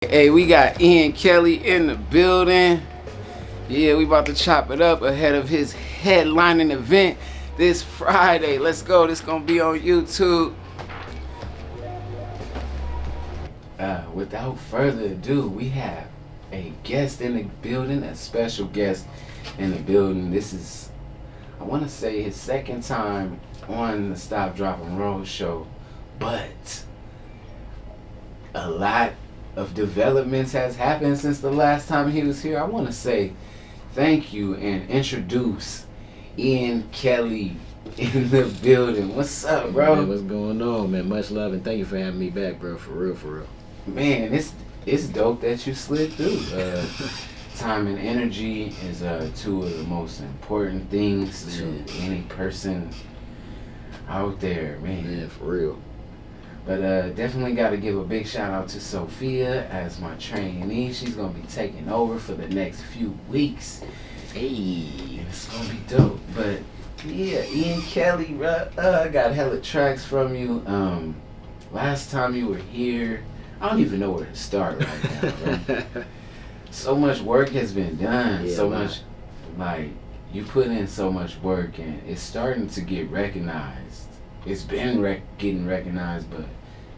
Hey, we got Ian Kelly in the building. Yeah, we about to chop it up ahead of his headlining event this Friday. Let's go. This gonna be on YouTube. Without further ado, we have a guest in the building, a special guest in the building. This is, I want to say, his second time on the Stop, Drop, and Roll show, but a lot of developments has happened since the last time he was here. I want to say thank you and introduce Ian Kelly in the building. What's up, bro? Man, what's going on, man? Much love and thank you for having me back, bro. For real, for real. Man, it's dope that you slid through. Time and energy is two of the most important things to any person out there, man. Man, for real. But definitely got to give a big shout out to Sophia as my trainee. She's gonna be taking over for the next few weeks. Hey, it's gonna be dope. But yeah, Ian Kelly, I got hella tracks from you. Last time you were here, I don't even know where to start right now, bro. So much work has been done. Yeah, so much, like, you put in so much work, and it's starting to get recognized. It's been getting recognized, but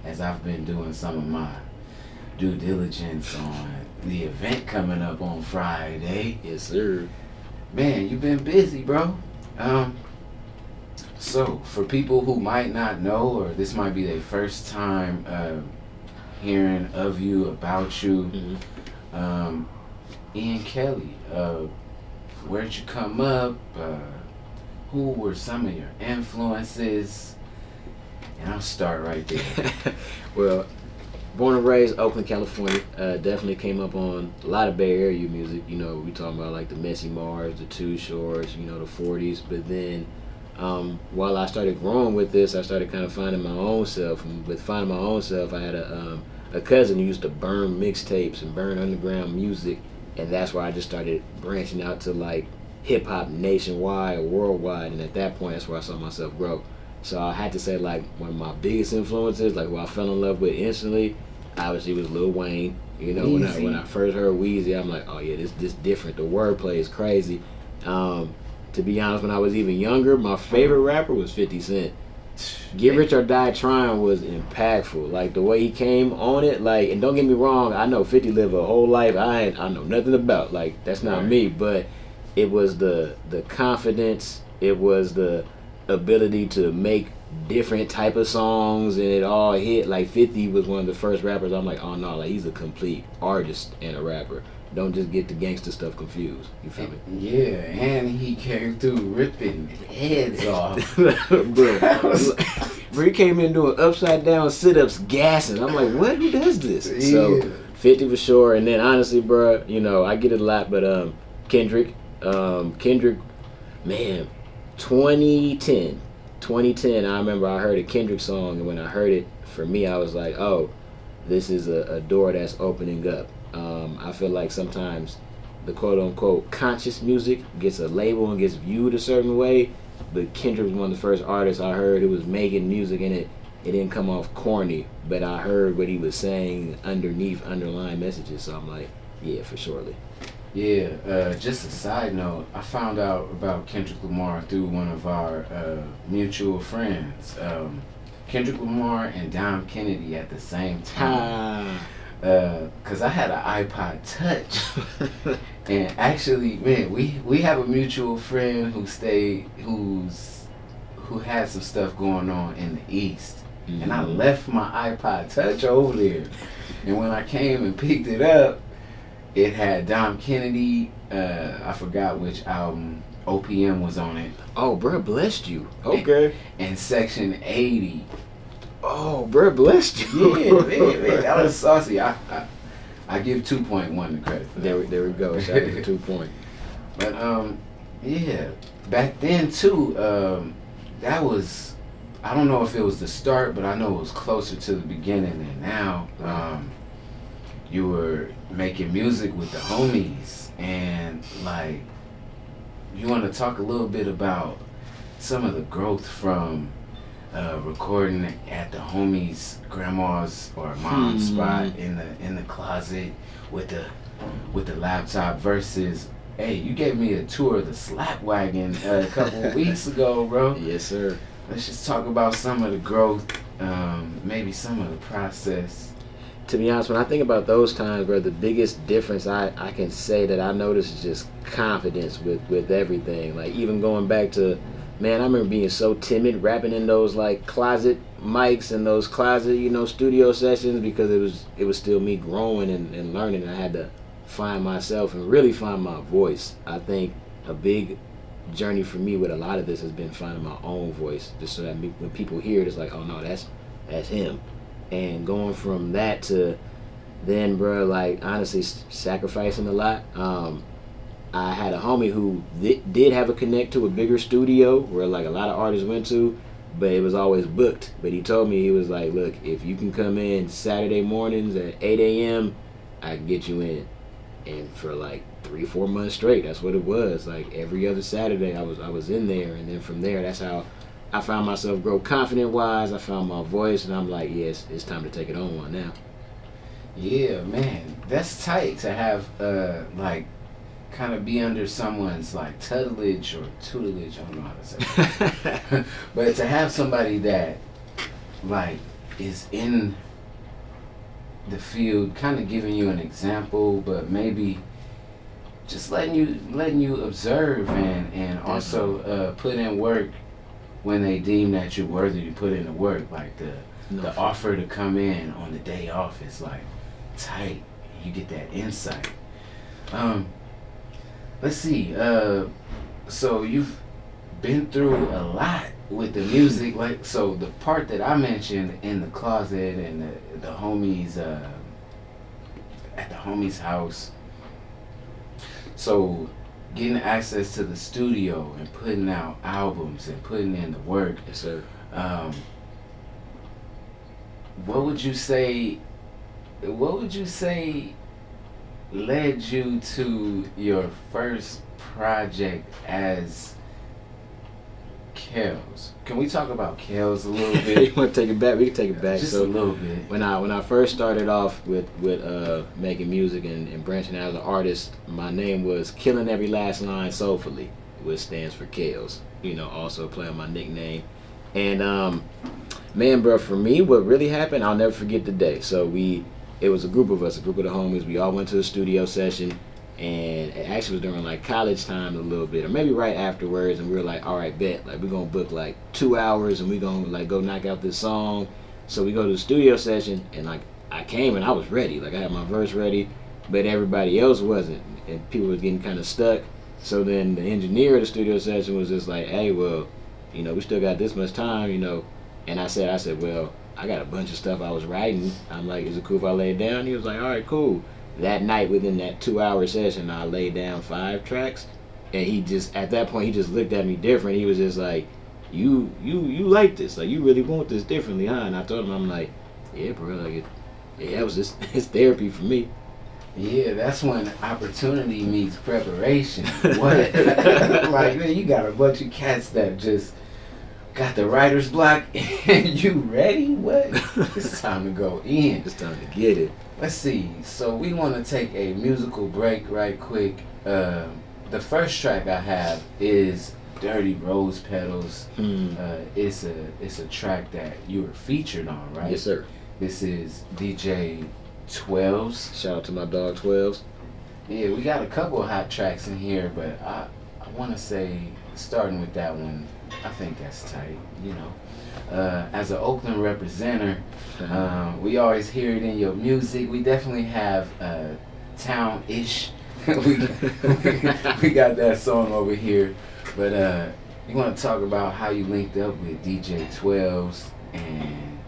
as I've been doing some of my due diligence on the event coming up on Friday. Yes, sir. Man, you've been busy, bro. So, for people who might not know, or this might be their first time hearing of you, about you, Ian Kelly, where'd you come up? Who were some of your influences? And I'll start right there. Well, born and raised Oakland, California. Definitely came up on a lot of Bay Area music. You know, we talking about like the Messy Mars, the Two Shores, you know, the 40s. But then while I started growing with this, I started kind of finding my own self. And with finding my own self, I had a cousin who used to burn mixtapes and burn underground music. And that's where I just started branching out to like hip hop nationwide or worldwide. And at that point, that's where I saw myself grow. So I had to say, like, one of my biggest influences, like, who I fell in love with instantly, obviously was Lil Wayne. You know, when I first heard Weezy, I'm like, oh yeah, this different. The wordplay is crazy. To be honest, when I was even younger, my favorite rapper was 50 Cent. Get Rich or Die Trying was impactful. Like, the way he came on it, like, and don't get me wrong, I know 50 lived a whole life I know nothing about. Like, that's not me, but it was the confidence, it was the ability to make different type of songs, and it all hit. Like, 50 was one of the first rappers I'm like, oh no, like, he's a complete artist and a rapper. Don't just get the gangster stuff confused. You feel me? Yeah, and he came through ripping heads off. Bro, he came in doing upside down sit-ups, gassing. I'm like, what? Who does this? Yeah. So 50 for sure. And then honestly, bro, you know, I get it a lot, but Kendrick, man, 2010, I remember I heard a Kendrick song, and when I heard it, for me, I was like, oh, this is a door that's opening up. I feel like sometimes the quote-unquote conscious music gets a label and gets viewed a certain way, but Kendrick was one of the first artists I heard who was making music, and it didn't come off corny, but I heard what he was saying underneath underlying messages, so I'm like, yeah, for surely. Yeah, just a side note, I found out about Kendrick Lamar through one of our mutual friends. Kendrick Lamar and Dom Kennedy at the same time. Cause I had an iPod Touch, and actually, man, we have a mutual friend who had some stuff going on in the East, and I left my iPod Touch over there, and when I came and picked it up, it had Dom Kennedy. I forgot which album. OPM was on it. Oh, bro, blessed you. Okay. And Section 80. Oh, bro, blessed you. Yeah, man, that was saucy. I give 2.1 the credit for that. There we go. Shout out to 2 point. But yeah, back then too, that was, I don't know if it was the start, but I know it was closer to the beginning than now. You were making music with the homies, and like, you want to talk a little bit about some of the growth from recording at the homie's grandma's or mom's spot in the closet with the laptop versus, hey, you gave me a tour of the Slap Wagon a couple of weeks ago, bro. Yes, sir. Let's just talk about some of the growth, maybe some of the process. To be honest, when I think about those times, bro, the biggest difference I can say that I noticed is just confidence with everything. Like, even going back to, man, I remember being so timid rapping in those like closet mics and those closet, studio sessions, because it was still me growing and learning. I had to find myself and really find my voice. I think a big journey for me with a lot of this has been finding my own voice, just so that when people hear it, it's like, oh no, that's him. And going from that to then, bro, like, honestly, sacrificing a lot. I had a homie who did have a connect to a bigger studio where like a lot of artists went to, but it was always booked. But he told me, he was like, look, if you can come in Saturday mornings at 8 a.m., I can get you in. And for like 3-4 months straight, that's what it was. Like every other Saturday I was in there, and then from there, that's how I found myself grow confident-wise. I found my voice, and I'm like, yes, it's time to take it on one now. Yeah, man, that's tight to have like kind of be under someone's like tutelage or tutelage. I don't know how to say it. But to have somebody that like is in the field, kind of giving you an example, but maybe just letting you observe and also put in work when they deem that you're worthy to put in the work. Like the offer to come in on the day off is like tight. You get that insight. Let's see. So you've been through a lot with the music. Like, so the part that I mentioned in the closet and the homies at the homie's house. So getting access to the studio and putting out albums and putting in the work. Yes, sir. What would you say led you to your first project as Kels? Can we talk about Kels a little bit? You want to take it back? We can take it back. Just a little bit. When I first started off with making music and branching out as an artist, my name was Killing Every Last Line Soulfully, which stands for Kels. Also playing my nickname. And man, bro, for me, what really happened, I'll never forget the day. So it was a group of us, a group of the homies. We all went to a studio session, and it actually was during like college time a little bit, or maybe right afterwards. And we were like, all right, bet, like we're gonna book like 2 hours, and we're gonna like go knock out this song. So we go to the studio session, and like I came and I was ready, like I had my verse ready, but everybody else wasn't, and people was getting kind of stuck. So then the engineer of the studio session was just like, hey, well, we still got this much time, And I said, well, I got a bunch of stuff I was writing. I'm like, is it cool if I lay it down? He was like, all right, cool. That night, within that 2-hour session, I laid down 5 tracks, and he just, at that point, he just looked at me different. He was just like, you like this, like you really want this differently, huh? And I told him, I'm like, yeah, bro, like it was just, it's therapy for me. Yeah, that's when opportunity meets preparation. What? Like, man, you got a bunch of cats that just got the writer's block, and you ready? What? It's time to go in. It's time to get it. Let's see. So we want to take a musical break right quick. The first track I have is Dirty Rose Petals. It's a track that you were featured on, right? Yes, sir. This is DJ 12s. Shout out to my dog 12s. Yeah, we got a couple of hot tracks in here, but I want to say, starting with that one, I think that's tight, As an Oakland representative, we always hear it in your music. We definitely have town-ish. we got that song over here. But you want to talk about how you linked up with DJ 12s and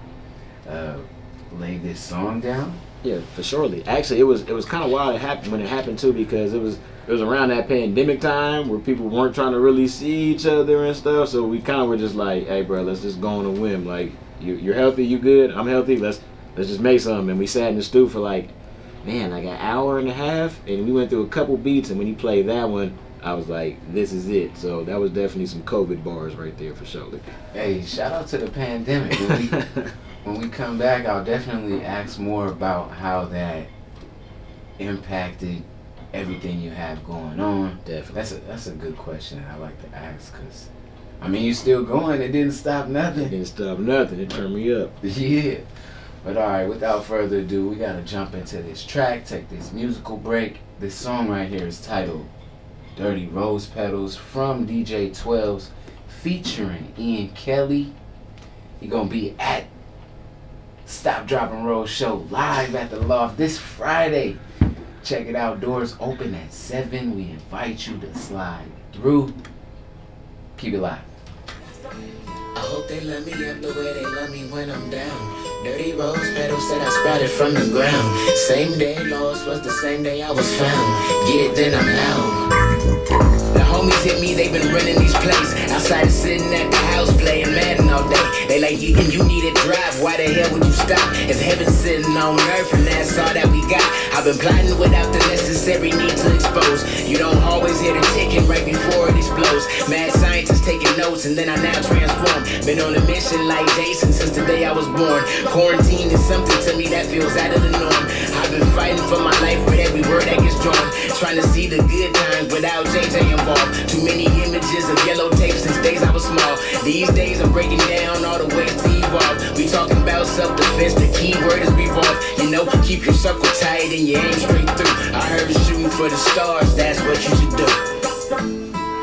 lay this song down? Yeah, for surely. Actually, it was kind of wild when it happened too, because it was around that pandemic time where people weren't trying to really see each other and stuff. So we kind of were just like, hey, bro, let's just go on a whim. Like, you're healthy, you good, I'm healthy. Let's just make something. And we sat in the studio for like an hour and a half, and we went through a couple beats. And when he played that one, I was like, this is it. So that was definitely some COVID bars right there for sure. Hey, shout out to the pandemic. When we come back, I'll definitely ask more about how that impacted everything you have going on. Definitely. That's a good question I like to ask, because I mean, you still going. It didn't stop nothing. It didn't stop nothing. It turned me up. Yeah. But all right, without further ado, we got to jump into this track, take this musical break. This song right here is titled Dirty Rose Petals from DJ 12's featuring Ian Kelly. He going to be at Stop, Drop, and Roll Show live at the Loft this Friday. Check it out. Doors open at 7. We invite you to slide through. Keep it live. I hope they love me up the way they love me when I'm down. Dirty rose petals that I sprouted from the ground. Same day lost was the same day I was found. Get it, then I'm out. The homies hit me, they been running these plays. Outside sitting at the house playing Madden all day. They like, you need a drive, why the hell would you stop? If heaven's sitting on earth and that's all that we got. I've been plotting without the necessary need to expose. You don't always hear the ticking right before it explodes. Mad scientists taking notes and then I now transform. Been on a mission like Jason since the day I was born. Quarantine is something to me that feels out of the norm. I've been fighting for my life with every word that gets drawn. Trying to see the good times without JJ involved. Too many images of yellow tape since days I was small. These days I'm breaking down all the ways to evolve. We talking about self-defense, the key word is revolve. You know, keep your circle tight and you aim straight through. I heard you shooting for the stars, that's what you should do.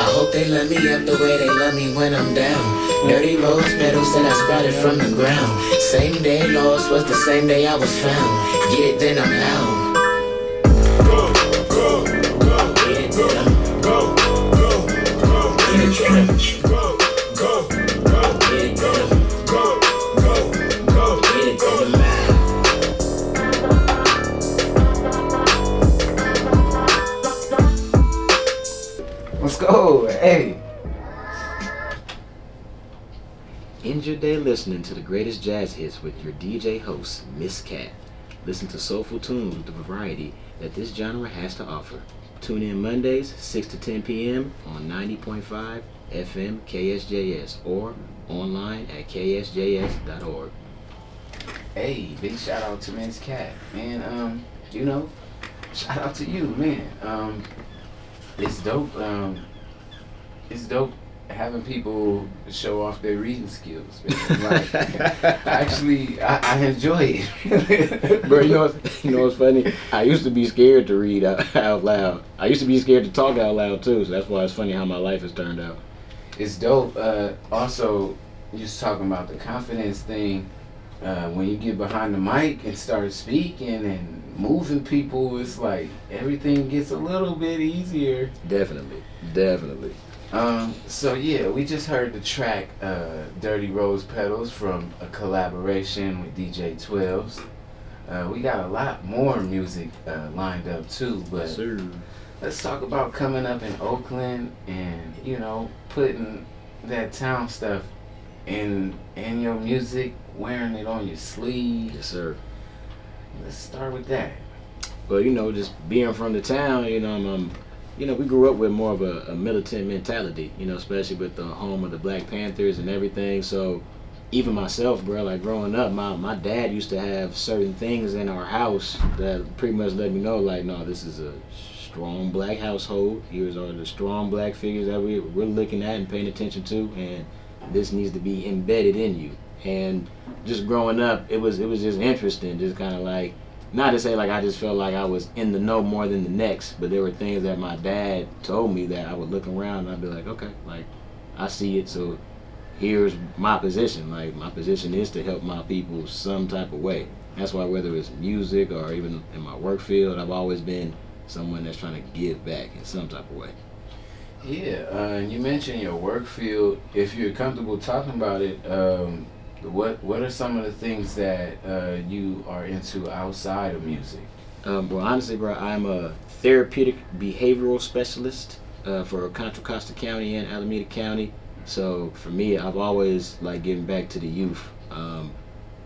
I hope they love me up the way they love me when I'm down. Dirty rose petals that I sprouted from the ground. Same day lost was the same day I was found. Get it, then I'm out. Get it, then I'm go. Get it, then I'm go. Get it, then I'm go. Get it, then I'm out. Let's go. Hey. End your day listening to the greatest jazz hits with your DJ host, Miss Cat. Listen to soulful tunes with the variety that this genre has to offer. Tune in Mondays, 6 to 10 p.m. on 90.5 FM KSJS or online at ksjs.org. Hey, big shout out to Miss Cat. And, you know, shout out to you, man. It's dope. It's dope having people show off their reading skills. Man. Like, I enjoy it. Bro, you know what's funny? I used to be scared to read out loud. I used to be scared to talk out loud too, so that's why it's funny how my life has turned out. It's dope. Also, you was talking about the confidence thing. When you get behind the mic and start speaking and moving people, it's like everything gets a little bit easier. Definitely. So yeah, we just heard the track Dirty Rose Petals from a collaboration with DJ 12's. We got a lot more music lined up too, but let's talk about coming up in Oakland and, you know, putting that town stuff in your music, wearing it on your sleeve. Yes, sir. Let's start with that. Well, you know, just being from the town, you know, we grew up with more of a militant mentality, you know, especially with the home of the Black Panthers and everything. So even myself, bro, like growing up, my dad used to have certain things in our house that pretty much let me know, like, no, this is a strong Black household. Here's are the strong Black figures that we're looking at and paying attention to, and this needs to be embedded in you. And just growing up, it was just interesting, just kind of like, not to say like I just felt like I was in the know more than the next, but there were things that my dad told me that I would look around and I'd be like, okay, like I see it, so here's my position. Like my position is to help my people some type of way. That's why whether it's music or even in my work field, I've always been someone that's trying to give back in some type of way. Yeah, you mentioned your work field. If you're comfortable talking about it, what are some of the things that you are into outside of music? Well, honestly, bro, I'm a therapeutic behavioral specialist for Contra Costa County and Alameda County. So for me, I've always like giving back to the youth. And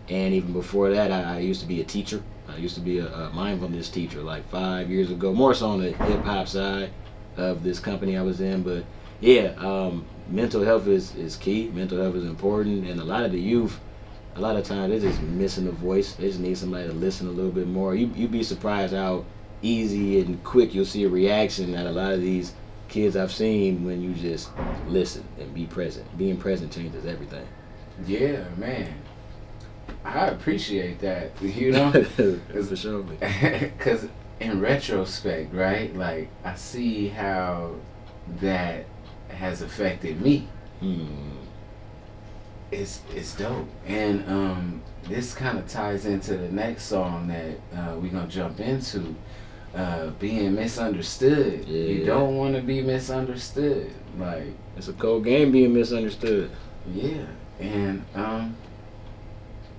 even before that, I used to be a teacher. I used to be a mindfulness teacher like 5 years ago, more so on the hip hop side. of this company I was in. But yeah, mental health is key. Mental health is important, and a lot of the youth, a lot of times they're just missing a voice. They just need somebody to listen a little bit more. You'd be surprised how easy and quick you'll see a reaction at a lot of these kids I've seen when you just listen and be present. Being present changes everything. Yeah, man. I appreciate that, you know? For sure. Because in retrospect, right, like, I see how that has affected me. It's dope. And this kind of ties into the next song that we're going to jump into. Being misunderstood. Yeah. You don't want to be misunderstood. Like, it's a cold game being misunderstood. yeah. And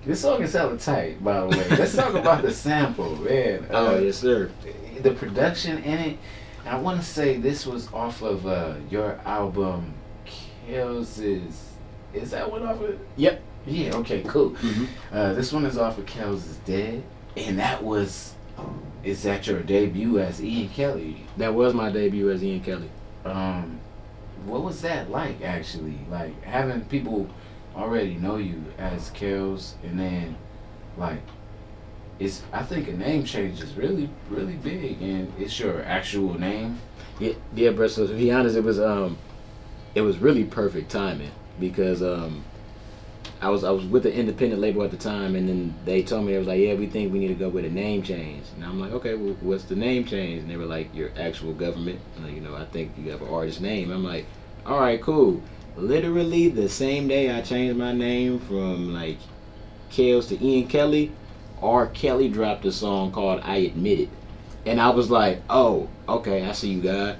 this song is hella tight, by the way. Let's talk about the sample, man. Oh, yes, sir. The production in it. And I want to say this was off of your album, Kels is that one off of? Yep. Yeah, okay, cool. Mm-hmm. This one is off of Kels is Dead. And is that your debut as Ian Kelly? That was my debut as Ian Kelly. What was that like, actually? Like, having people already know you as Kels, and then, like, I think a name change is really, really big, and it's your actual name. Yeah, bro. So to be honest, it was really perfect timing because I was with the independent label at the time, and then they told me, they was like, yeah, we think we need to go with a name change. And I'm like, okay, well, what's the name change? And they were like, your actual government. And I think you have an artist name. I'm like, all right, cool. Literally the same day I changed my name from like Kels to Ian Kelly, R. Kelly dropped a song called I Admit It. And I was like, oh, okay, I see you, God.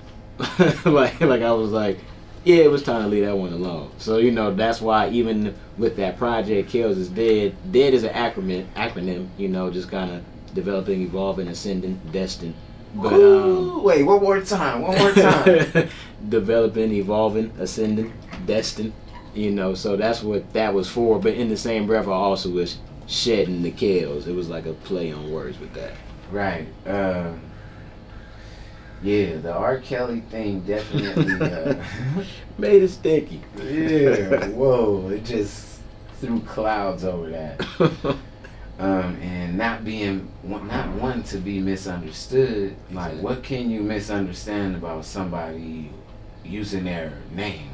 like I was like, yeah, it was time to leave that one alone. So, that's why even with that project, Kels is Dead. Dead is an acronym, just kind of developing, evolving, ascending, destined. But wait, one more time. Developing, evolving, ascending, destined. So that's what that was for. But in the same breath, I also was shedding the Kels. It was like a play on words with that. Right. Yeah, the R. Kelly thing definitely made it sticky. Yeah, whoa, it just threw clouds over that. And not one to be misunderstood. Like, what can you misunderstand about somebody using their name,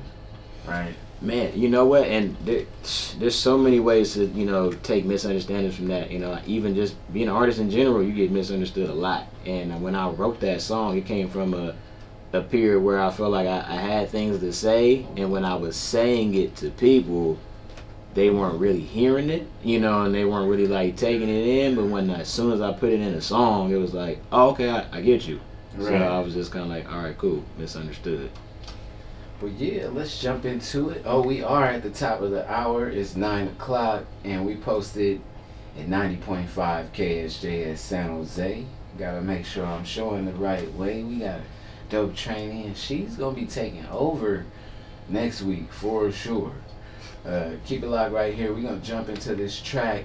right? Man, you know what? And there's so many ways to take misunderstandings from that. Even just being an artist in general, you get misunderstood a lot. And when I wrote that song, it came from a period where I felt like I had things to say, and when I was saying it to people, they weren't really hearing it, and they weren't really like taking it in. But as soon as I put it in a song, it was like, oh, okay, I get you. Right. So I was just kind of like, all right, cool, misunderstood. Well, yeah, let's jump into it. Oh, we are at the top of the hour. It's 9 o'clock, and we posted at 90.5 KSJS San Jose. Gotta make sure I'm showing the right way. We got a dope trainee, and she's gonna be taking over next week for sure. Keep it locked right here. We're gonna jump into this track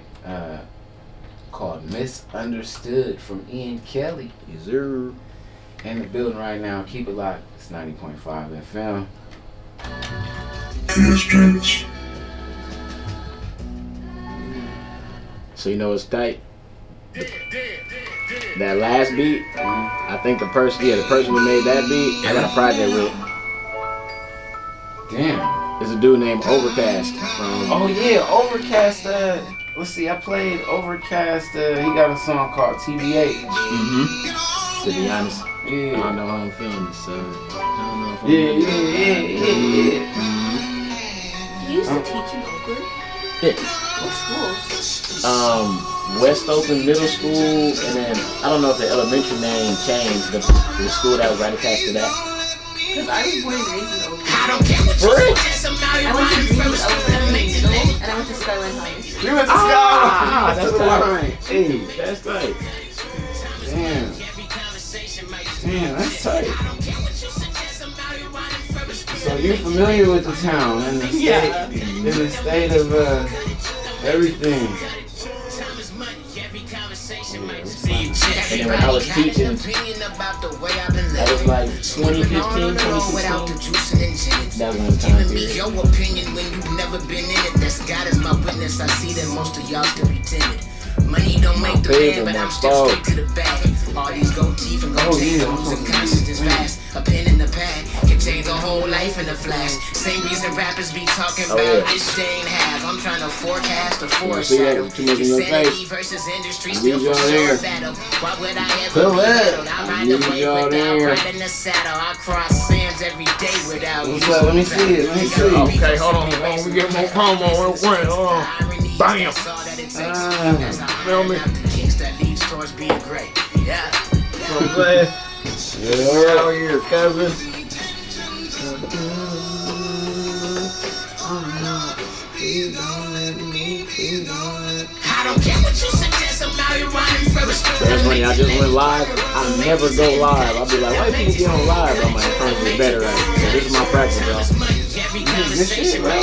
called Misunderstood from Ian Kelly. Yes, sir. In the building right now. Keep it locked. It's 90.5 FM. So what's tight? That last beat, I think the person who made that beat, I got a project with. Damn. There's a dude named Overcast from. Oh yeah, Overcast. Let's see, I played Overcast. He got a song called TBH. Mm-hmm. To be honest, yeah. I don't know how I'm feeling this, so I don't know if I'm Yeah. You used to teach in Oakland? Yeah. What schools? West Oakland Middle School, and then I don't know if the elementary name changed, but the school that was right attached to that. Because I was born and raised in Oakland. For real? I went to Greenwood Elementary Middle, and I went to Skyline High. You went to Skyline. That's tight. Hey, that's tight. Damn, that's tight. So you're familiar with the town and the state, in the state of everything. And then when I was teaching That was like 2015, 2016. That was one time Giving me period. your opinion when you've never been in it. That's God is my witness. I see that most of y'all still be timid. Money don't make the man, but I'm still straight to the bag. All these gold teeth and gold chains, losing consciousness fast. A pen in the pad can change a whole life in a flash. Same reason rappers be talking about this they ain't have. I'm trying to forecast or foreshadow. Insanity versus industry still for sure battle. Why would I ever be battled? I ride the wave without riding the saddle. I cross sands every day without you. Let me see it. Let me see it. Okay, hold on. We get more promo real quick. Hold on. Bam. Feel me? Yeah. I'm glad you're out here, cousin. I don't care what you suggest, I'm out here riding for respect. That's funny, I just went live. I never go live. I'll be like, why people get on live? I'm like, I'm trying to get better at it. So this is my practice, y'all. This shit, right?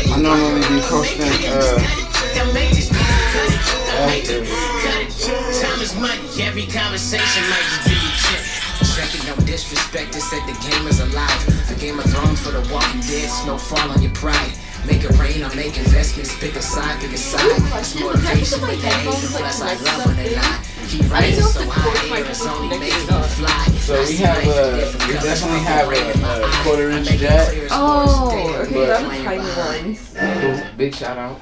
I normally be posting, Time is money, every conversation might just be a chip. Second, no disrespect, it said the game is alive. A Game of Thrones for the walking dead, snowfall on your pride. Make it rain, I make investments, pick a side, pick a side. It's motivation when they hate, the plus I love when they lie. Keep rising so high, air is only making you fly. So we definitely have a quarter-inch jack. Oh, okay, that was tiny ones. Big shout out.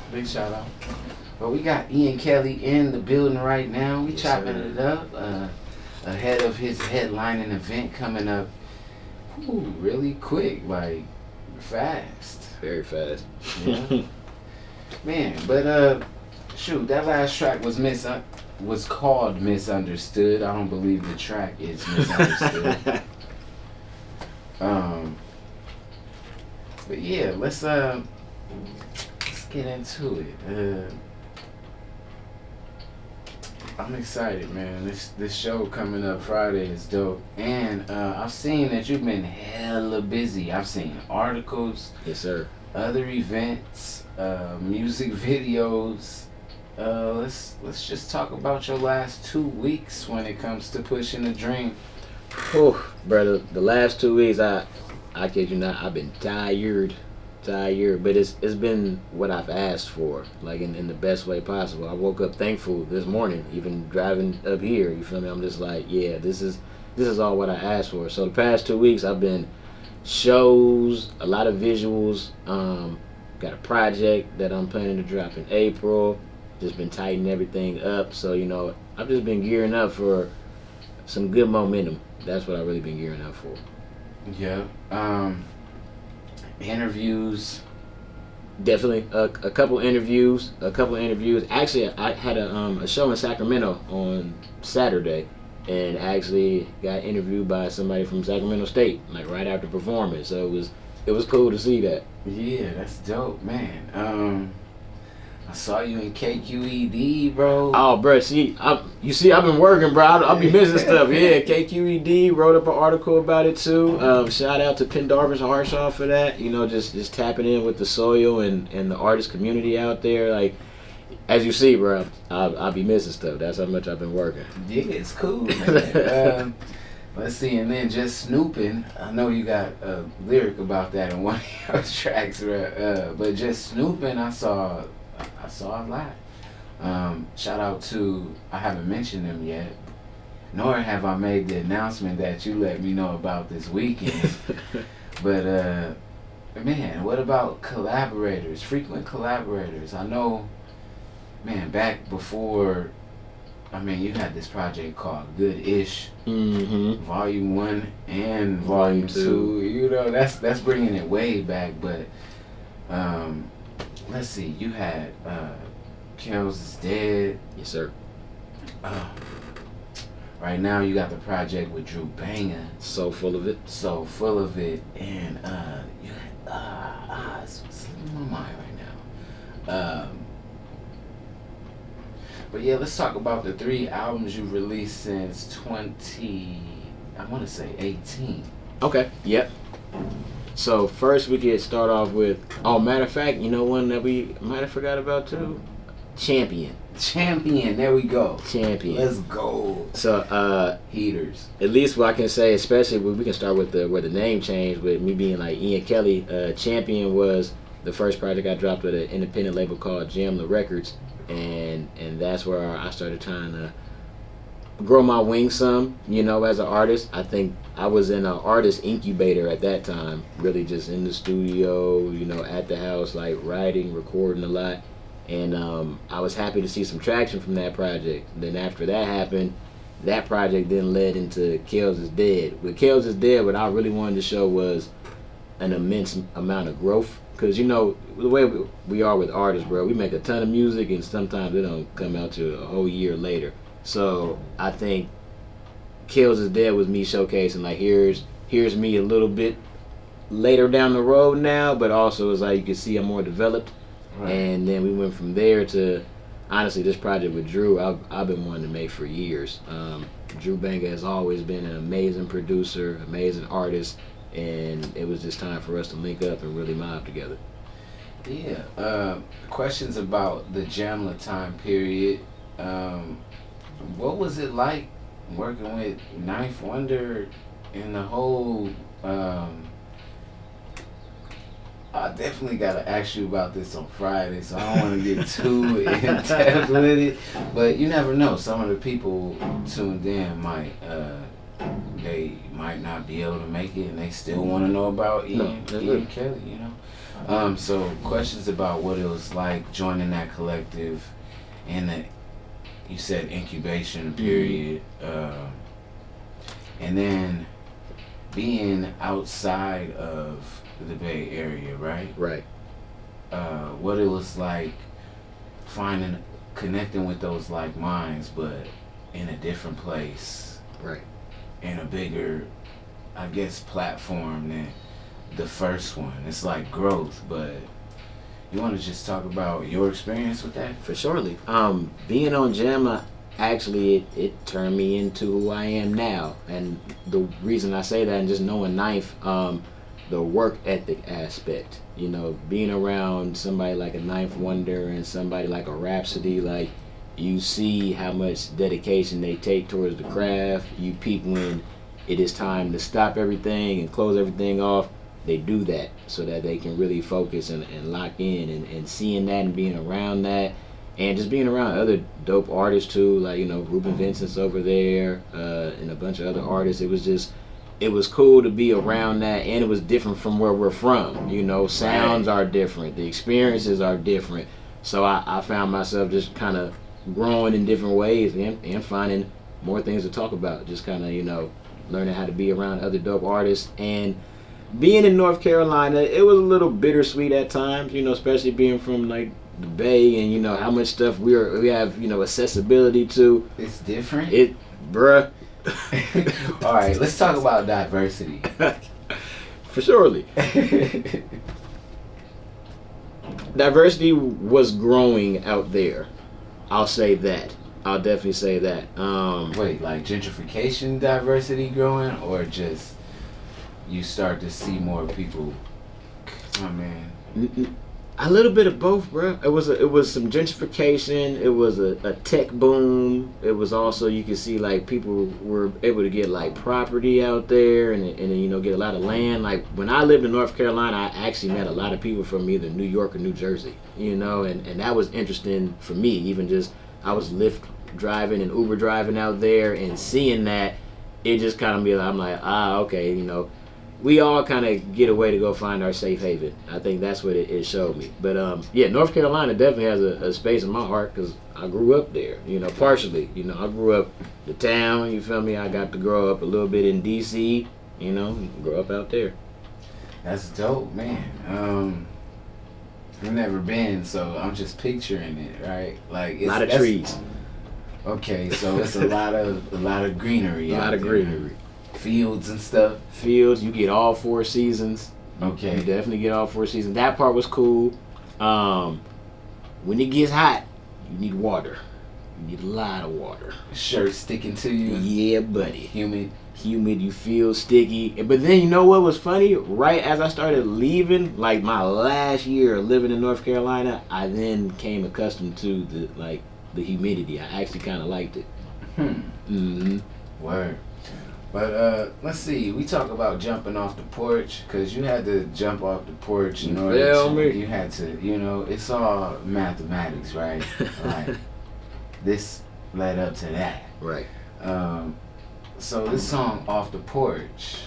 But we got Ian Kelly in the building right now. We chopping it up ahead of his headlining event coming up. Ooh, really quick, like fast. Very fast. Yeah. Man, but shoot, that last track was called Misunderstood. I don't believe the track is misunderstood. But yeah, let's get into it. I'm excited, man. This show coming up Friday is dope, and I've seen that you've been hella busy. I've seen articles, Yes, sir. other events, music videos. Let's just talk about your last 2 weeks when it comes to pushing the dream. Whew, brother, the last 2 weeks, I kid you not, I've been tired, but it's been what I've asked for, like in the best way possible. I woke up thankful this morning, even driving up here. You feel me? I'm just like, yeah, this is all what I asked for. So the past 2 weeks, I've been shows, a lot of visuals. Got a project that I'm planning to drop in April. Just been tightening everything up. So I've just been gearing up for some good momentum. That's what I've really been gearing up for. Yeah. Interviews. Definitely a couple interviews. Actually, I had a show in Sacramento on Saturday, and actually got interviewed by somebody from Sacramento State, like right after performing. So it was cool to see that. Yeah, that's dope, man. I saw you in KQED, bro. Oh, bro, I've been working, bro. I'll be missing stuff. Yeah, KQED wrote up an article about it too. Shout out to Pendarvis Harshaw for that. Just tapping in with the soil and the artist community out there. Like, as you see, bro, I'll be missing stuff. That's how much I've been working. Yeah, it's cool, man. Let's see, and then Just Snooping. I know you got a lyric about that in one of your tracks, but Just Snooping, I saw a lot. Shout out to, I haven't mentioned them yet, nor have I made the announcement that you let me know about this weekend. But man, what about collaborators, frequent collaborators? I know, man, back before, you had this project called Good-ish, Volume 1 and Volume 2. That's bringing it way back, but let's see, you had Kells is Dead. Yes, sir. Right now you got the project with Drew Banger. So full of it. And you had it's slipping my mind right now. But yeah, let's talk about the 3 albums you've released since 18. Okay. Yep. So first we could start off with, matter of fact, one that we might have forgot about too? Champion. Champion. There we go. Champion. Let's go. So Heaters. at least what I can say, especially we can start with where the name changed, with me being like Ian Kelly. Champion was the first project I dropped with an independent label called Jamla Records, and that's where I started trying to grow my wings some, as an artist. I think I was in an artist incubator at that time, really just in the studio, at the house, like writing, recording a lot. And I was happy to see some traction from that project. Then after that happened, that project then led into Kales is Dead. With Kales is Dead, what I really wanted to show was an immense amount of growth. Because, the way we are with artists, bro, we make a ton of music and sometimes it don't come out to a whole year later. So I think Kales is Dead was me showcasing, like, here's me a little bit later down the road now, but also it's like you can see I'm more developed. Right. And then we went from there to, honestly, this project with Drew, I've been wanting to make for years. Drew Banga has always been an amazing producer, amazing artist, and it was just time for us to link up and really mob together. Yeah. Questions about the Jamla time period. What was it like working with Ninth Wonder and the whole... I definitely got to ask you about this on Friday, so I don't want to get too in-depth with it. But you never know. Some of the people tuned in they might not be able to make it, and they still want to know about Ian Kelly, So questions about what it was like joining that collective in the, you said, incubation period, and then being outside of the Bay Area, right? Right. What it was like connecting with those like minds, but in a different place. Right. In a bigger, I guess, platform than the first one. It's like growth, but you want to just talk about your experience with that? For surely. Being on Jamla, actually, it turned me into who I am now. And the reason I say that, and just knowing Ninth, the work ethic aspect, being around somebody like a Ninth Wonder and somebody like a Rhapsody, like, you see how much dedication they take towards the craft. You peep when it is time to stop everything and close everything off. They do that so that they can really focus and lock in, and seeing that and being around that, and just being around other dope artists too, like, Ruben Vincent's over there, and a bunch of other artists. It was cool to be around that, and it was different from where we're from. Sounds are different, the experiences are different. So I found myself just kind of growing in different ways and finding more things to talk about. Just kind of, learning how to be around other dope artists. And being in North Carolina, it was a little bittersweet at times, especially being from like the Bay, and how much stuff we have, accessibility to. It's different? Bruh. All right, let's talk about diversity. For surely. Diversity was growing out there. I'll say that. I'll definitely say that. Wait, like gentrification diversity growing, or just you start to see more people? Oh man. A little bit of both, bro. It was some gentrification. It was a tech boom. It was also, you could see like people were able to get like property out there and get a lot of land. Like when I lived in North Carolina, I actually met a lot of people from either New York or New Jersey. And that was interesting for me. Even just I was Lyft driving and Uber driving out there and seeing that, it just kind of I'm like, okay, we all kind of get away to go find our safe haven. I think that's what it showed me. But North Carolina definitely has a space in my heart because I grew up there, partially. I grew up the town, you feel me? I got to grow up a little bit in D.C., grow up out there. That's dope, man. I've never been, so I'm just picturing it, right? Like a lot of trees. Okay, so it's a lot of greenery. A lot of greenery. Fields and stuff. Fields, you get all 4 seasons. Okay. You definitely get all 4 seasons. That part was cool. When it gets hot, you need water. You need a lot of water. Shirt sticking to you. Yeah, buddy. Humid, you feel sticky. But then you know what was funny? Right as I started leaving, like my last year living in North Carolina, I then came accustomed to the the humidity. I actually kind of liked it. Word. But let's see. We talk about jumping off the porch because you had to jump off the porch in order to. You had to. It's all mathematics, right? Like this led up to that. Right. So this song "Off the Porch,"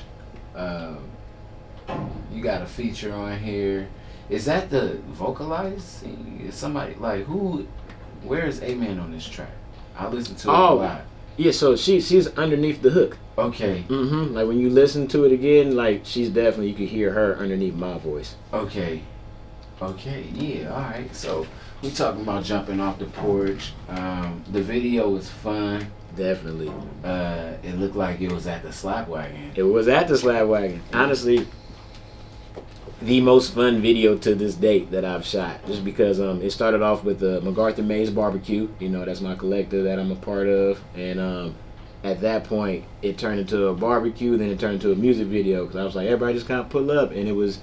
you got a feature on here. Is that the vocalized? Is somebody like who? Where is Amen on this track? I listen to it a lot. Yeah, so she's underneath the hook. Okay. Like when you listen to it again, like she's definitely, you can hear her underneath my voice. Okay. Yeah. All right. So we talking about jumping off the porch. The video was fun. Definitely. It looked like it was at the Slap Wagon. It was at the Slap Wagon. Honestly, the most fun video to this date that I've shot, just because it started off with the MacArthur Maze Barbecue. That's my collective that I'm a part of, and at that point it turned into a barbecue, then it turned into a music video because I was like, everybody just kind of pull up, and it was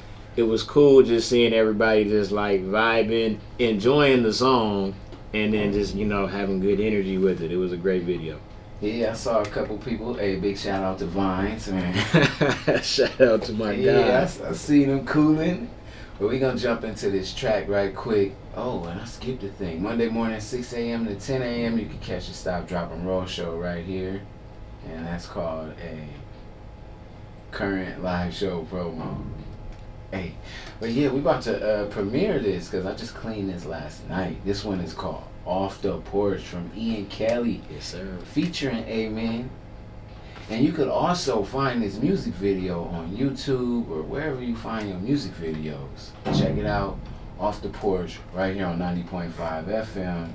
cool just seeing everybody just like vibing, enjoying the song, and then just having good energy with it. It was a great video. Yeah, I saw a couple people. Hey, big shout out to Vines, man. Shout out to my guy. Yeah, I seen them cooling. But we gonna jump into this track right quick. Oh, and I skipped a thing. Monday morning, 6 a.m. to 10 a.m. You can catch the Stop, Drop, and Roll show right here. And that's called a current live show promo. Hey, but yeah, we about to premiere this because I just cleaned this last night. This one is called Off the Porch from Ian Kelly. Yes, sir. Featuring Amen. And you could also find this music video on YouTube or wherever you find your music videos. Check it out. Off the Porch right here on 90.5 FM.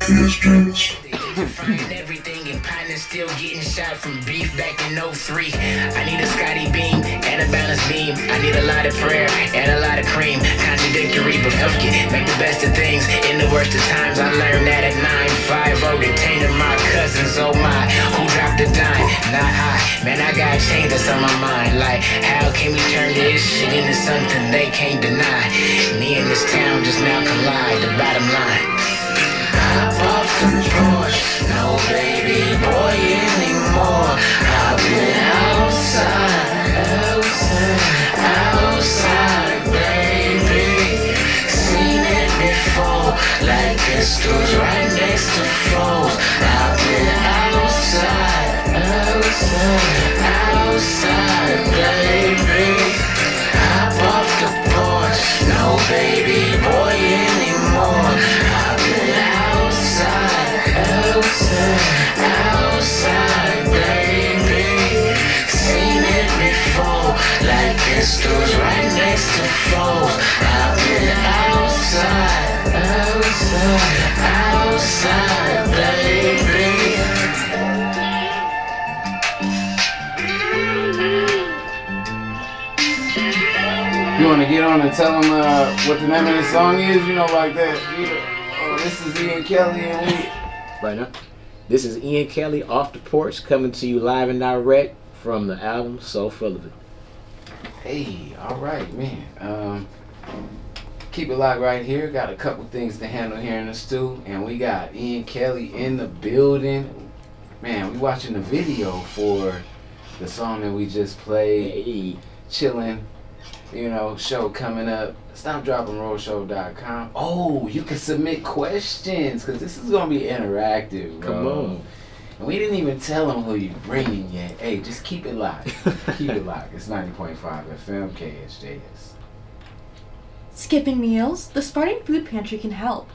Find everything in partner still getting shot from beef back in 03. I need a Scotty beam and a balance beam. I need a lot of prayer and a lot of cream. Contradictory but fuck it, make the best of things in the worst of times. I learned that at 950, detaining my cousins, oh my, who dropped a dime? Not I, man, I got change that's on my mind. Like, how can we turn this shit into something they can't deny? Me and this town just now collide, the bottom line. Hop off the porch, no baby boy anymore. I've been outside, baby. Seen it before, like pistols right next to foes. I've been outside, baby. Hop off the porch, no baby boy anymore. I've been outside, baby. Seen it before, like pistols right next to foes. I've been outside, baby. You want to get on and tell them what the name of the song is? Like that. Oh, this is Ian Kelly and we... Right now, this is Ian Kelly, Off the Porch, coming to you live and direct from the album So Full of It. Hey, all right, man. Keep it locked right here. Got a couple things to handle here in the stew, and we got Ian Kelly in the building. Man, we watching the video for the song that we just played. Hey. Chilling, show coming up. StopDropAndRollShow.com. Oh, you can submit questions because this is gonna be interactive, bro. Come on. And we didn't even tell them who you're bringing yet. Hey, just keep it locked. Keep it locked. It's 90.5 FM KSJS. Skipping meals? The Spartan Food Pantry can help.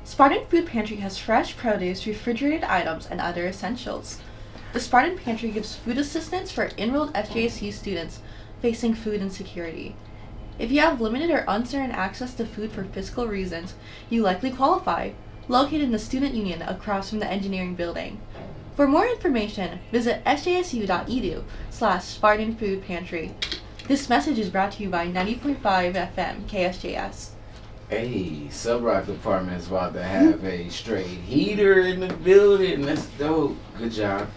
Spartan Food Pantry has fresh produce, refrigerated items, and other essentials. The Spartan Pantry gives food assistance for enrolled SJSU students facing food insecurity. If you have limited or uncertain access to food for fiscal reasons, you likely qualify. Located in the Student Union across from the engineering building. For more information, visit sjsu.edu/Spartan Food Pantry. This message is brought to you by 90.5 FM KSJS. Hey, Sub-Rock Department is about to have a straight heater in the building. That's dope. Good job.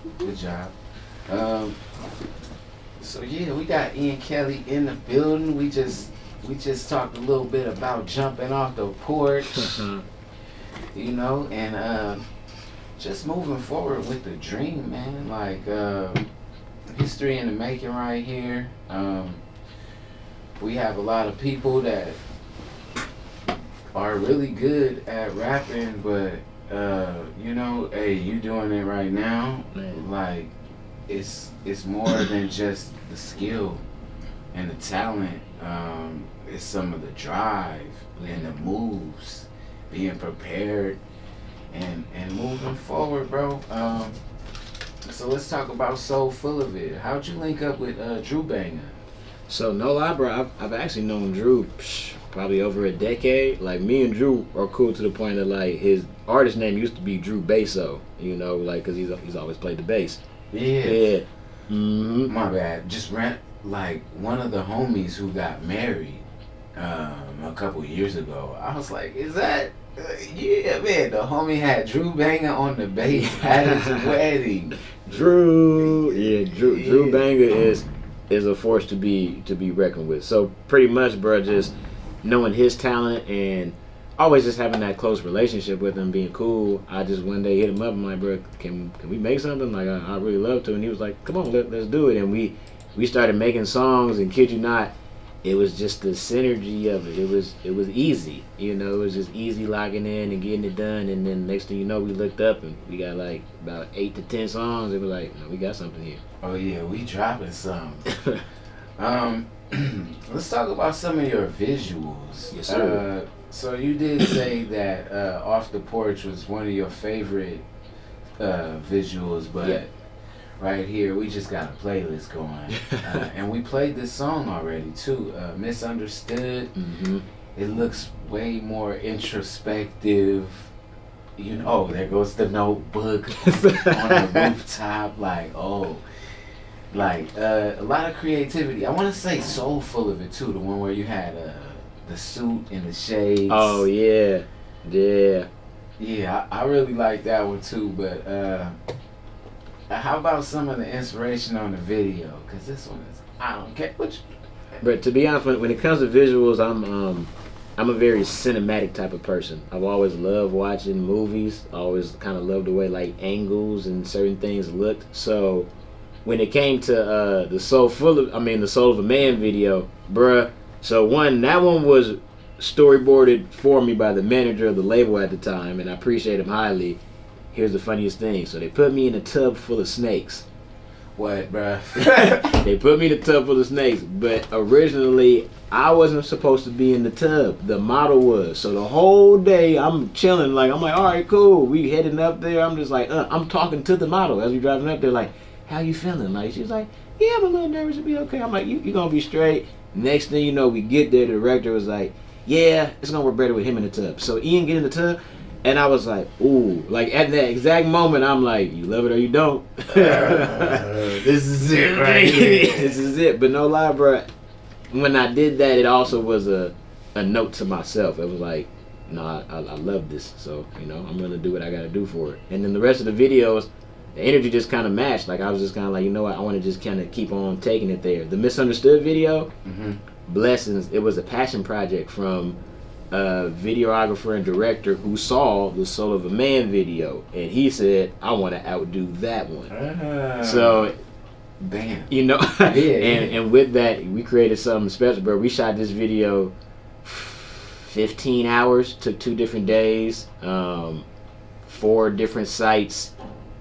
So yeah, we got Ian Kelly in the building. We just talked a little bit about jumping off the porch. You know, and just moving forward with the dream, man. Like history in the making right here. We have a lot of people that are really good at rapping, but you know, hey, you doing it right now. Man. Like it's more than just the skill and the talent. It's some of the drive and the moves, being prepared and moving forward, bro. So let's talk about Soul Full of It. How'd you link up with Drew Banger? So no lie, bro. I've actually known Drew probably over a decade. Like me and Drew are cool to the point that like his artist name used to be Drew Basso. You know, like because he's always played the bass. Yeah. Mm-hmm. My bad. Just rent like one of the homies who got married a couple years ago. I was like, is that? Yeah, man. The homie had Drew Banger on the bass at his wedding. Drew Banger is a force to be reckoned with. So pretty much, bro, just knowing his talent and always just having that close relationship with him, being cool. I just one day hit him up. I'm like, bro, can we make something? Like I really love to. And he was like, come on, let's do it. And we started making songs. And kid you not, it was just the synergy of it. It was easy. You know, it was just easy locking in and getting it done. And then next thing you know, we looked up and we got like about 8 to 10 songs. It was like, no, we got something here. Oh yeah, we dropping some. Let's talk about some of your visuals. Yes, sir. So you did say that Off the Porch was one of your favorite visuals, but yeah. Right here we just got a playlist going, and we played this song already too. Misunderstood. Mm-hmm. It looks way more introspective. You know, oh, there goes the notebook on the rooftop. Like, oh. Like a lot of creativity. I want to say Soul Full of It too. The one where you had the suit and the shades. Oh yeah. I really like that one too. But how about some of the inspiration on the video? Cause this one is I don't care what you. But to be honest, when it comes to visuals, I'm a very cinematic type of person. I've always loved watching movies. I always kind of loved the way like angles and certain things looked. So when it came to the Soul of a Man video, bruh. So that one was storyboarded for me by the manager of the label at the time, and I appreciate him highly. Here's the funniest thing. So they put me in a tub full of snakes. What, bruh? They put me in a tub full of snakes, but originally I wasn't supposed to be in the tub. The model was. So the whole day I'm chilling, like I'm like, all right, cool. We heading up there. I'm just like, I'm talking to the model as we driving up there, like, how you feeling? Like she's like, yeah, I'm a little nervous to be okay. I'm like, you gonna be straight. Next thing you know, we get there. The director was like, yeah, it's gonna work better with him in the tub. So Ian get in the tub, and I was like, ooh, like at that exact moment, I'm like, you love it or you don't. This is it right here. This is it. But no lie, bro. When I did that, it also was a note to myself. It was like, no, I love this. So I'm gonna do what I gotta do for it. And then the rest of the videos, the energy just kind of matched. Like I was just kind of like, you know what, I want to just kind of keep on taking it there. The Misunderstood video, Blessings, it was a passion project from a videographer and director who saw the Soul of a Man video, and he said, I want to outdo that one. So, damn. And with that, we created something special, bro. We shot this video 15 hours, took 2 different days, 4 different sites.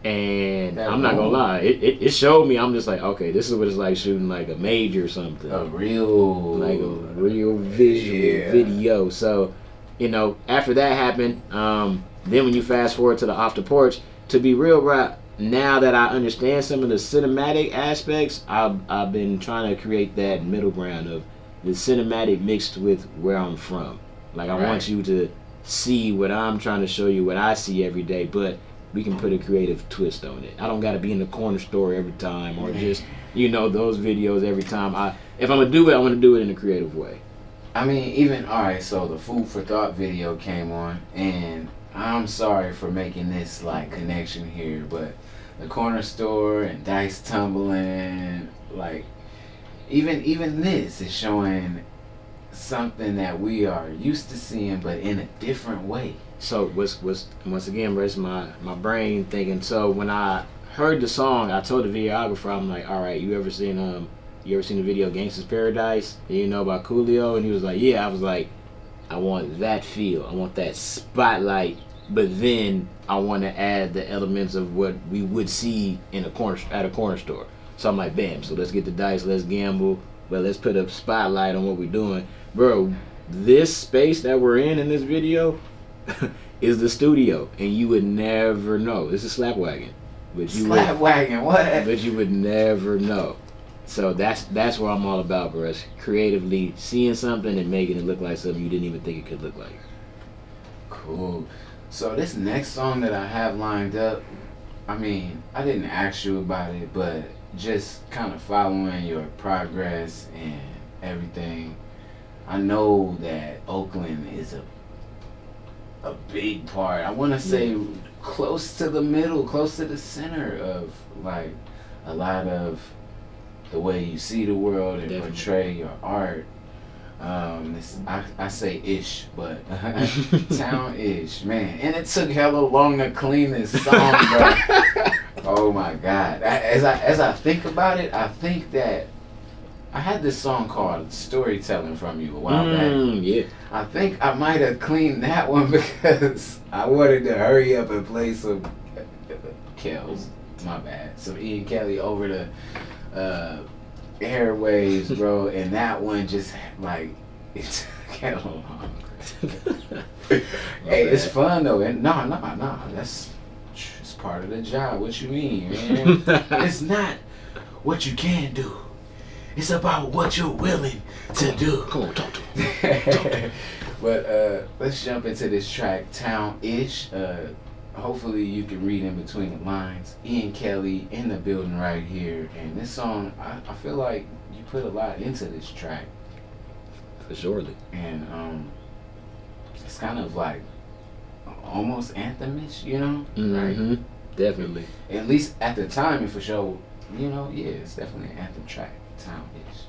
And I'm not gonna lie, it showed me. I'm just like, okay, this is what it's like shooting like a major or something, a real visual video. So, after that happened, then when you fast forward to the Off the Porch, to be real, right now that I understand some of the cinematic aspects, I've been trying to create that middle ground of the cinematic mixed with where I'm from. Like I want you to see what I'm trying to show you, what I see every day, but we can put a creative twist on it. I don't got to be in the corner store every time or just, those videos every time. If I'm going to do it, I want to do it in a creative way. I mean, alright, so the Food for Thought video came on, and I'm sorry for making this, like, connection here, but the corner store and dice tumbling, like, even this is showing something that we are used to seeing, but in a different way. So was once again, bro, it's my brain thinking. So when I heard the song, I told the videographer, I'm like, all right, you ever seen the video Gangsta's Paradise? You know, about Coolio? And he was like, yeah. I was like, I want that feel. I want that spotlight, but then I want to add the elements of what we would see at a corner store. So I'm like, bam. So let's get the dice, let's gamble, but let's put a spotlight on what we're doing, bro. This space that we're in this video is the studio, and you would never know. This is Slapwagon, but you would never know. So that's what I'm all about, bro. It's creatively seeing something and making it look like something you didn't even think it could look like. Cool. So this next song that I have lined up, I mean, I didn't ask you about it, but just kind of following your progress and everything, I know that Oakland is a big part. I want to say close to the middle, close to the center of like a lot of the way you see the world and Definitely. portray your art. I say ish, but town-ish, man. And it took hella long to clean this song, bro. Oh my God. As I think about it, I think that I had this song called Storytelling from you a while back. Yeah. I think I might have cleaned that one because I wanted to hurry up and play some Kells, my bad, some Ian Kelly over the airwaves, bro, and that one just like it's kind of long. Hey, it's fun though, and no, that's it's part of the job. What you mean, man? It's not what you can do. It's about what you're willing to do. Come on, talk to me. But let's jump into this track, Town-ish. Hopefully you can read in between the lines. Ian Kelly in the building right here. And this song, I feel like you put a lot into this track. For surely. And it's kind of like almost anthemish, you know? Mm-hmm. Right? Definitely. At least at the time, and for sure, you know, yeah, it's definitely an anthem track. Town-ish.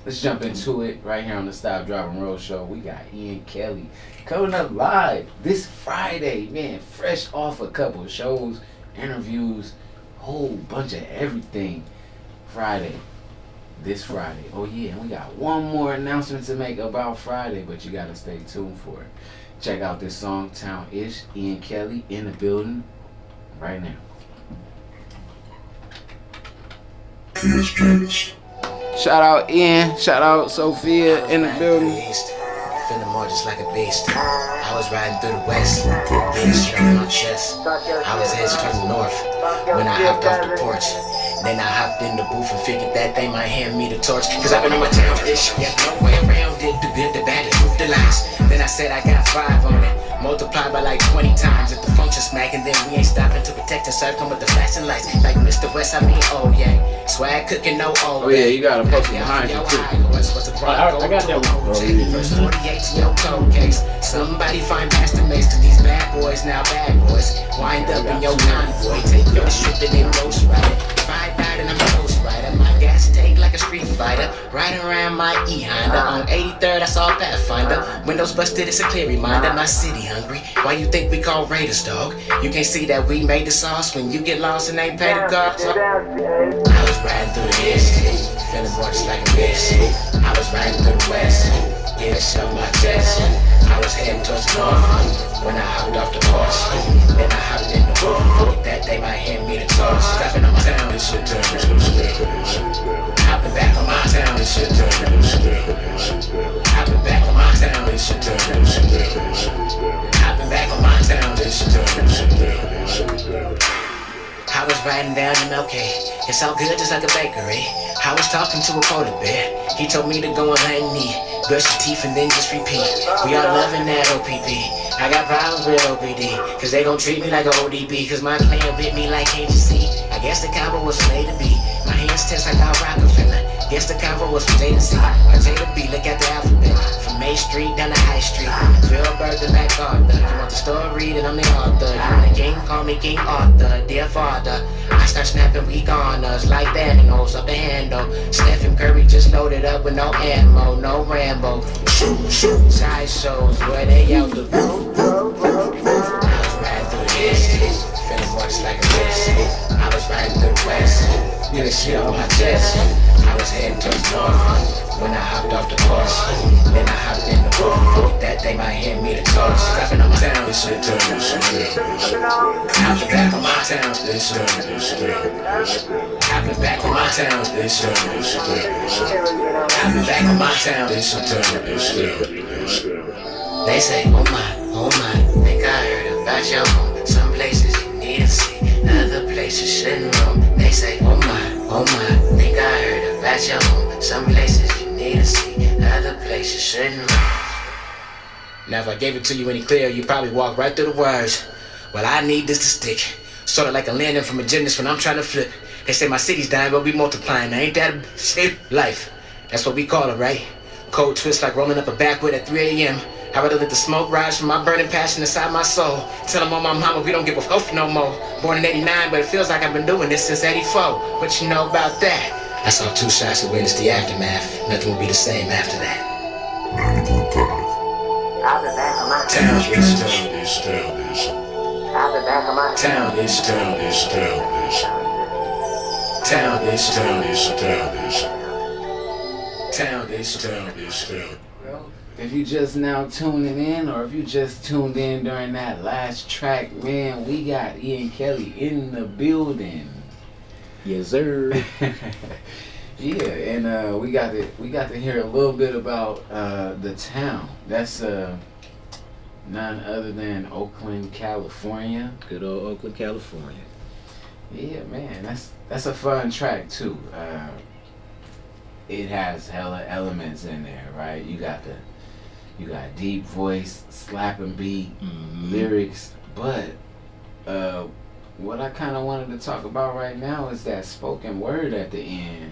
Let's jump into it right here on the Stop, Drop, and Roll show. We got Ian Kelly coming up live this Friday, man, fresh off a couple of shows, interviews, whole bunch of everything. This Friday. Oh yeah, and we got one more announcement to make about Friday, but you gotta stay tuned for it. Check out this song, Town-ish, Ian Kelly in the building right now. Shout out Ian, shout out Sophia in the building. Feeling more just like a beast. I was riding through the west, being straight on my chest. I was headed to the north when I hopped off the porch. Then I hopped in the booth and figured that they might hand me the torch. Cause I've been on my town-ish, yeah, no way around it. The good, the bad, the truth, the lies. Then I said I got 5 on it. Multiplied by like 20 times. If the function smacking, then we ain't stopping to protect and serve. Come with the flashing lights. Like Mr. West, I mean, oh yeah. Swag cooking, no old. Oh yeah, you gotta post it behind you too. I got that one. First 48 to your cold case. Somebody find Pastor Mace to these bad boys, now bad boys. Wind up in your convoy. Take your shit and then ghost ride it. If I died and I'm a ghost rider, my gas tank like a street fighter. Riding around my E-Honda. On 83rd, I saw Pathfinder. Windows busted, it's a clear reminder. My city hungry. Why you think we call Raiders, dog? You can't see that we made the sauce when you get lost and ain't paid the cost. I was riding through the east, feeling more just like a bitch. I was riding through the west, yeah, shit on my chest. I was heading towards the north when I hopped off the horse. Then I hopped in the booth, figured that they might hand me the torch. Stepping on my town, this shit turned. Hopping back on my town, this shit turned. Hopping back on my town, this shit turned. Hopping back on my town, this shit turned. I was riding down MLK, it's all good just like a bakery. I was talking to a polar bear, he told me to go and hunt me. Brush your teeth and then just repeat. We all loving that OPP. I got problems with OPD, cause they gon' treat me like a ODB. Cause my clan bit me like can't you see? I guess the combo was from A to B. My hands test like I Rockefeller. Guess the combo was from J to C. Or J to B, look at the alphabet. From May Street down to High Street. Phil Bird to MacArthur. You want the story, then I'm the author. You want a king, call me King Arthur. Dear father, I start snapping weak on us like Thanos up the handle. Stephen Curry just loaded up with no ammo, no Rambo. Side shows where they out the East. Feeling much like a west. I was riding through the west. Nigga shit on my chest. I was heading towards north when I hopped off the horse. Then I hopped in the booth. That they might hand me the torch. Strapping on my town, this shit turn, this shit. Out the back of my town, this shit, this shit. Out the back of my town, this shit, this shit. Out the back of my town, this shit turn, this shit. They say, oh my, think I heard about your home. Some places you need to see, other places shouldn't roam. They say, oh my, think I heard about your home. Some places you need to see, other places shouldn't roam. Now if I gave it to you any clearer, you probably walk right through the wires. Well, I need this to stick. Sort of like a landing from a gymnast when I'm trying to flip. They say my city's dying, but we multiplying. Now ain't that a shit? Life? That's what we call it, right? Cold twist like rolling up a backwood at 3 a.m. I'd rather let the smoke rise from my burning passion inside my soul. Tell them on my mama we don't give a fuck no more. Born in 89, but it feels like I've been doing this since 84. What you know about that? I saw 2 shots to witness the aftermath. Nothing will be the same after that. Out the back of my town, this town. Out the back of my town, this town, this town, this town, this town, this town, this town, this town, this town. If you just now tuning in, or if you just tuned in during that last track, man, we got Ian Kelly in the building. Yes, sir. Yeah, and we got to hear a little bit about the town. That's none other than Oakland, California. Good old Oakland, California. Yeah, man, that's a fun track too. It has hella elements in there, right? You got deep voice, slapping beat, lyrics, but what I kind of wanted to talk about right now is that spoken word at the end.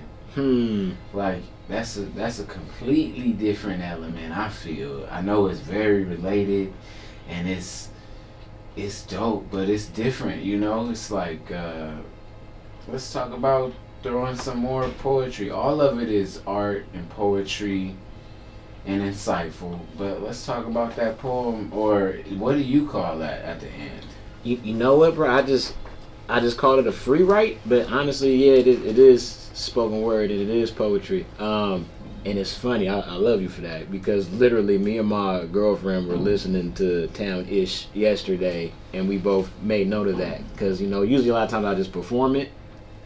Like that's a completely different element. I feel. I know it's very related, and it's dope, but it's different. You know, it's like let's talk about throwing some more poetry. All of it is art and poetry and insightful, but let's talk about that poem, or what do you call that at the end? You know what, bro? I just call it a free write, but honestly, yeah, it is spoken word and it is poetry. And it's funny, I love you for that, because literally me and my girlfriend were listening to Town-ish yesterday, and we both made note of that, because you know, usually a lot of times I just perform it,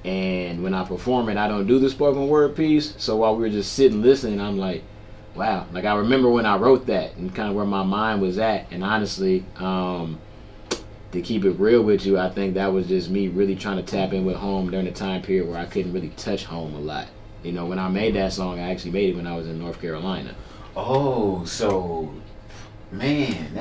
and when I perform it, I don't do the spoken word piece. So while we were just sitting listening, I'm like, wow, like I remember when I wrote that and kind of where my mind was at. And honestly, to keep it real with you, I think that was just me really trying to tap in with home during the time period where I couldn't really touch home a lot. You know, when I made that song, I actually made it when I was in North Carolina. Oh, so, man,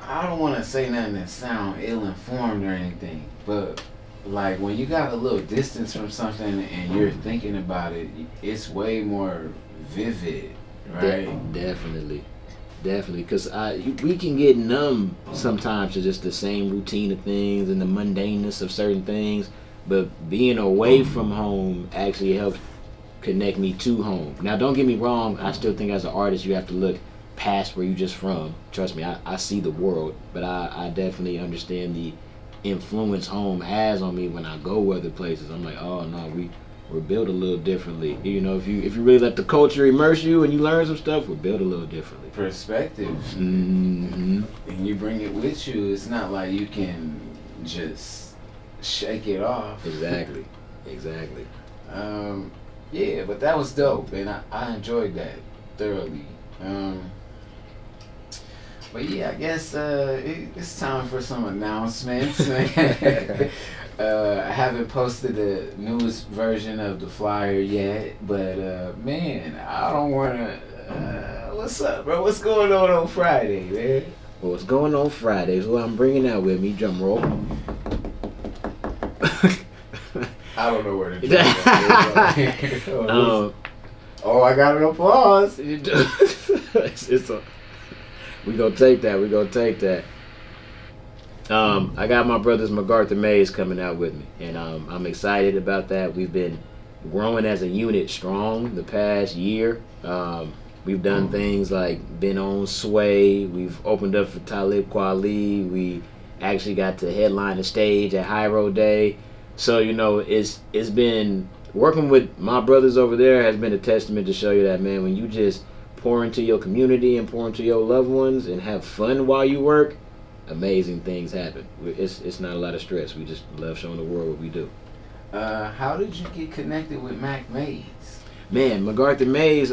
I don't want to say nothing that sound ill-informed or anything, but like when you got a little distance from something and you're thinking about it, it's way more vivid, right? Definitely, because we can get numb sometimes to just the same routine of things and the mundaneness of certain things, but being away from home actually helps connect me to home. Now, don't get me wrong, I still think as an artist you have to look past where you just from. Trust me, I see the world, but I definitely understand the influence home has on me when I go other places. I'm like, oh no, we're built a little differently. You know, if you really let the culture immerse you and you learn some stuff, we're built a little differently. Perspective. Mm-hmm. And you bring it with you. It's not like you can just shake it off. Exactly. Yeah, but that was dope, and I enjoyed that thoroughly. But yeah, I guess it's time for some announcements. I haven't posted the newest version of the flyer yet, but man, I don't want to. What's up, bro? What's going on Friday, man? Well, what's going on Friday is what I'm bringing out with me. Drum roll. I don't know where to go. Oh, I got an applause. We gonna take that. I got my brothers MacArthur Mays coming out with me, and I'm excited about that. We've been growing as a unit strong the past year. We've done things like been on Sway. We've opened up for Talib Kweli. We actually got to headline the stage at Hyro Day. So it's been working with my brothers over there has been a testament to show you that, man, when you just pour into your community and pour into your loved ones and have fun while you work, amazing things happen. It's not a lot of stress. We just love showing the world what we do. How did you get connected with Mac Mays? Man, MacArthur Mays,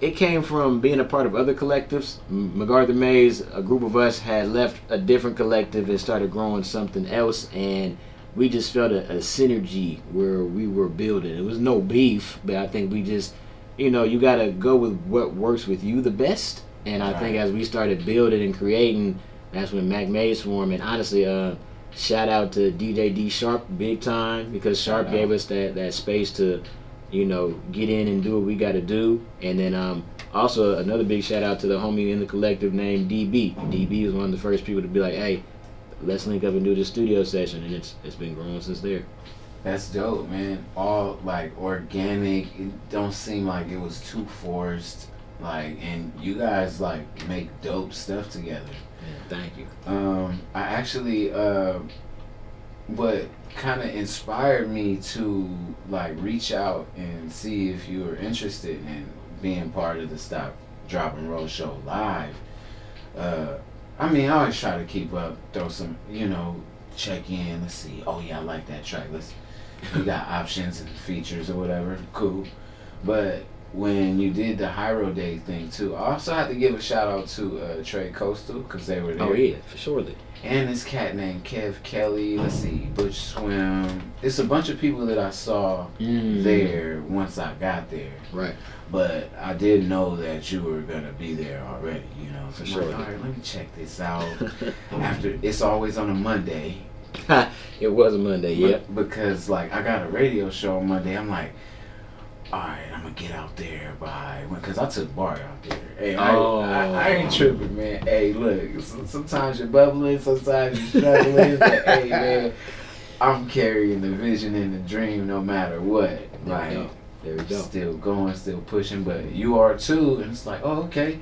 it came from being a part of other collectives. MacArthur Mays, a group of us had left a different collective and started growing something else, and we just felt a synergy where we were building. It was no beef, but I think we just, you got to go with what works with you the best. And I think as we started building and creating, that's when Mac Mays formed. And honestly, shout out to DJ D Sharp big time, because Sharp gave us that space to get in and do what we got to do. And then also another big shout out to the homie in the collective named DB. DB was one of the first people to be like, hey, let's link up and do this studio session, and it's been growing since there. That's dope, man. All like organic. It don't seem like it was too forced. Like, and you guys like make dope stuff together. Yeah, thank you. I actually what kind of inspired me to like reach out and see if you were interested in being part of the Stop, Drop and Roll show live. I mean, I always try to keep up, throw some, check in, let's see. Oh yeah, I like that track. We got options and features or whatever. Cool. But when you did the Hyro Day thing too, I also had to give a shout out to Trey Coastal, because they were there. Oh yeah, for sure. And this cat named Kev Kelly, let's see, Butch Swim. It's a bunch of people that I saw there once I got there. Right. But I didn't know that you were going to be there already, For So sure. like, all right, let me check this out. After, it's always on a Monday. It was a Monday, yep. Because, like, I got a radio show on Monday. I'm like, all right, I'm going to get out there because I took Bart out there. Hey, I ain't tripping, man. Hey, look, sometimes you're bubbling, sometimes you're struggling. But, hey, man, I'm carrying the vision and the dream no matter what. There we go. Still going, still pushing, but you are too. And it's like, oh, okay.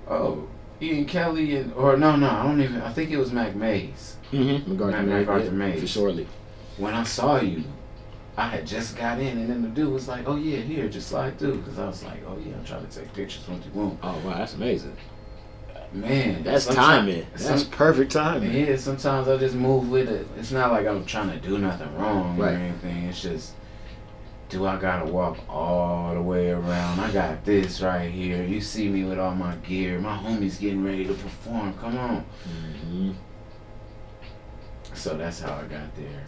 Oh, Ian Kelly I don't even, I think it was Mac Mays. MacArthur Mays. For surely. When I saw you, I had just got in, and then the dude was like, oh yeah, here, just slide through. Because I was like, oh yeah, I'm trying to take pictures once you want. Oh wow, that's amazing. Man. That's timing. That's perfect timing. Yeah, sometimes I just move with it. It's not like I'm trying to do nothing wrong or anything. It's just, do I gotta walk all the way around? I got this right here. You see me with all my gear. My homie's getting ready to perform. Come on. Mm-hmm. So that's how I got there.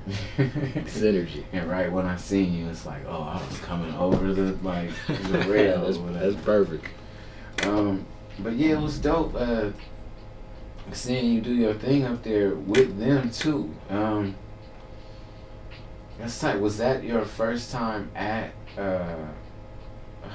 Synergy. And right when I seen you, it's like, oh, I was coming over the rail. That's perfect. But yeah, it was dope. Seeing you do your thing up there with them too. That's tight. Was that your first time at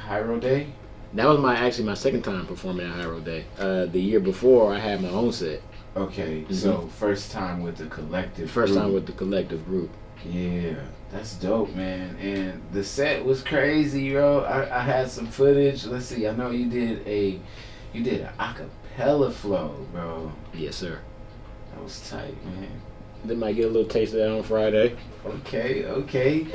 Hyro Day? That was my second time performing at Hyro Day. The year before, I had my own set. Okay, so first time with the collective. First time with the collective group. Yeah, that's dope, man. And the set was crazy, bro. I had some footage. Let's see. I know you did an acapella flow, bro. Yes, sir. That was tight, man. They might get a little taste of that on Friday. Okay.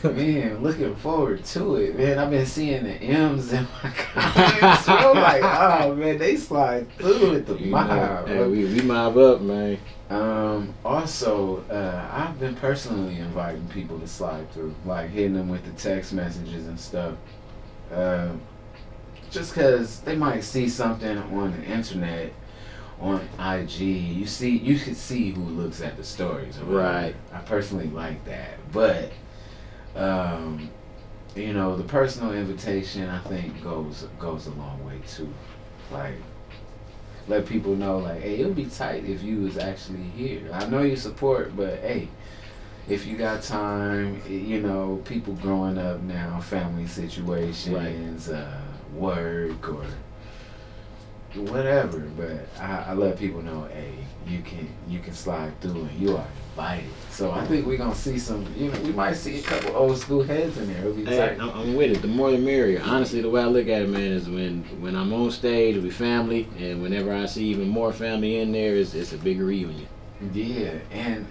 Man, looking forward to it, man. I've been seeing the M's in my comments, bro. Like, oh, man, they slide through with the mob. Hey, we mob up, man. Also, I've been personally inviting people to slide through, like hitting them with the text messages and stuff. Just because they might see something on the internet, on IG, you can see who looks at the stories. Right. I personally like that, but the personal invitation I think goes a long way too. Like, let people know, like, hey, it would be tight if you was actually here. I know you support, but hey, if you got time, people growing up now, family situations, work, or whatever. But I let people know, hey, you can slide through and you are invited. So I think we're gonna see some. We might see a couple old school heads in there. It'll be tight. I'm with it. The more the merrier. Honestly, the way I look at it, man, is when I'm on stage, it'll be family, and whenever I see even more family in there, it's a bigger reunion. Yeah, and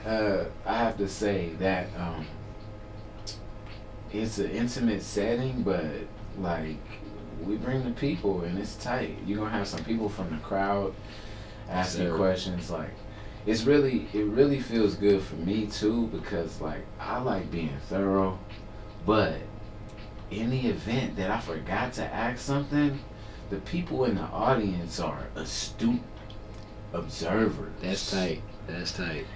I have to say that it's an intimate setting, but like we bring the people and it's tight. You're gonna have some people from the crowd asking questions. Like it really feels good for me too, because like I like being thorough, but in the event that I forgot to ask something, the people in the audience are astute observers. That's tight. That's tight.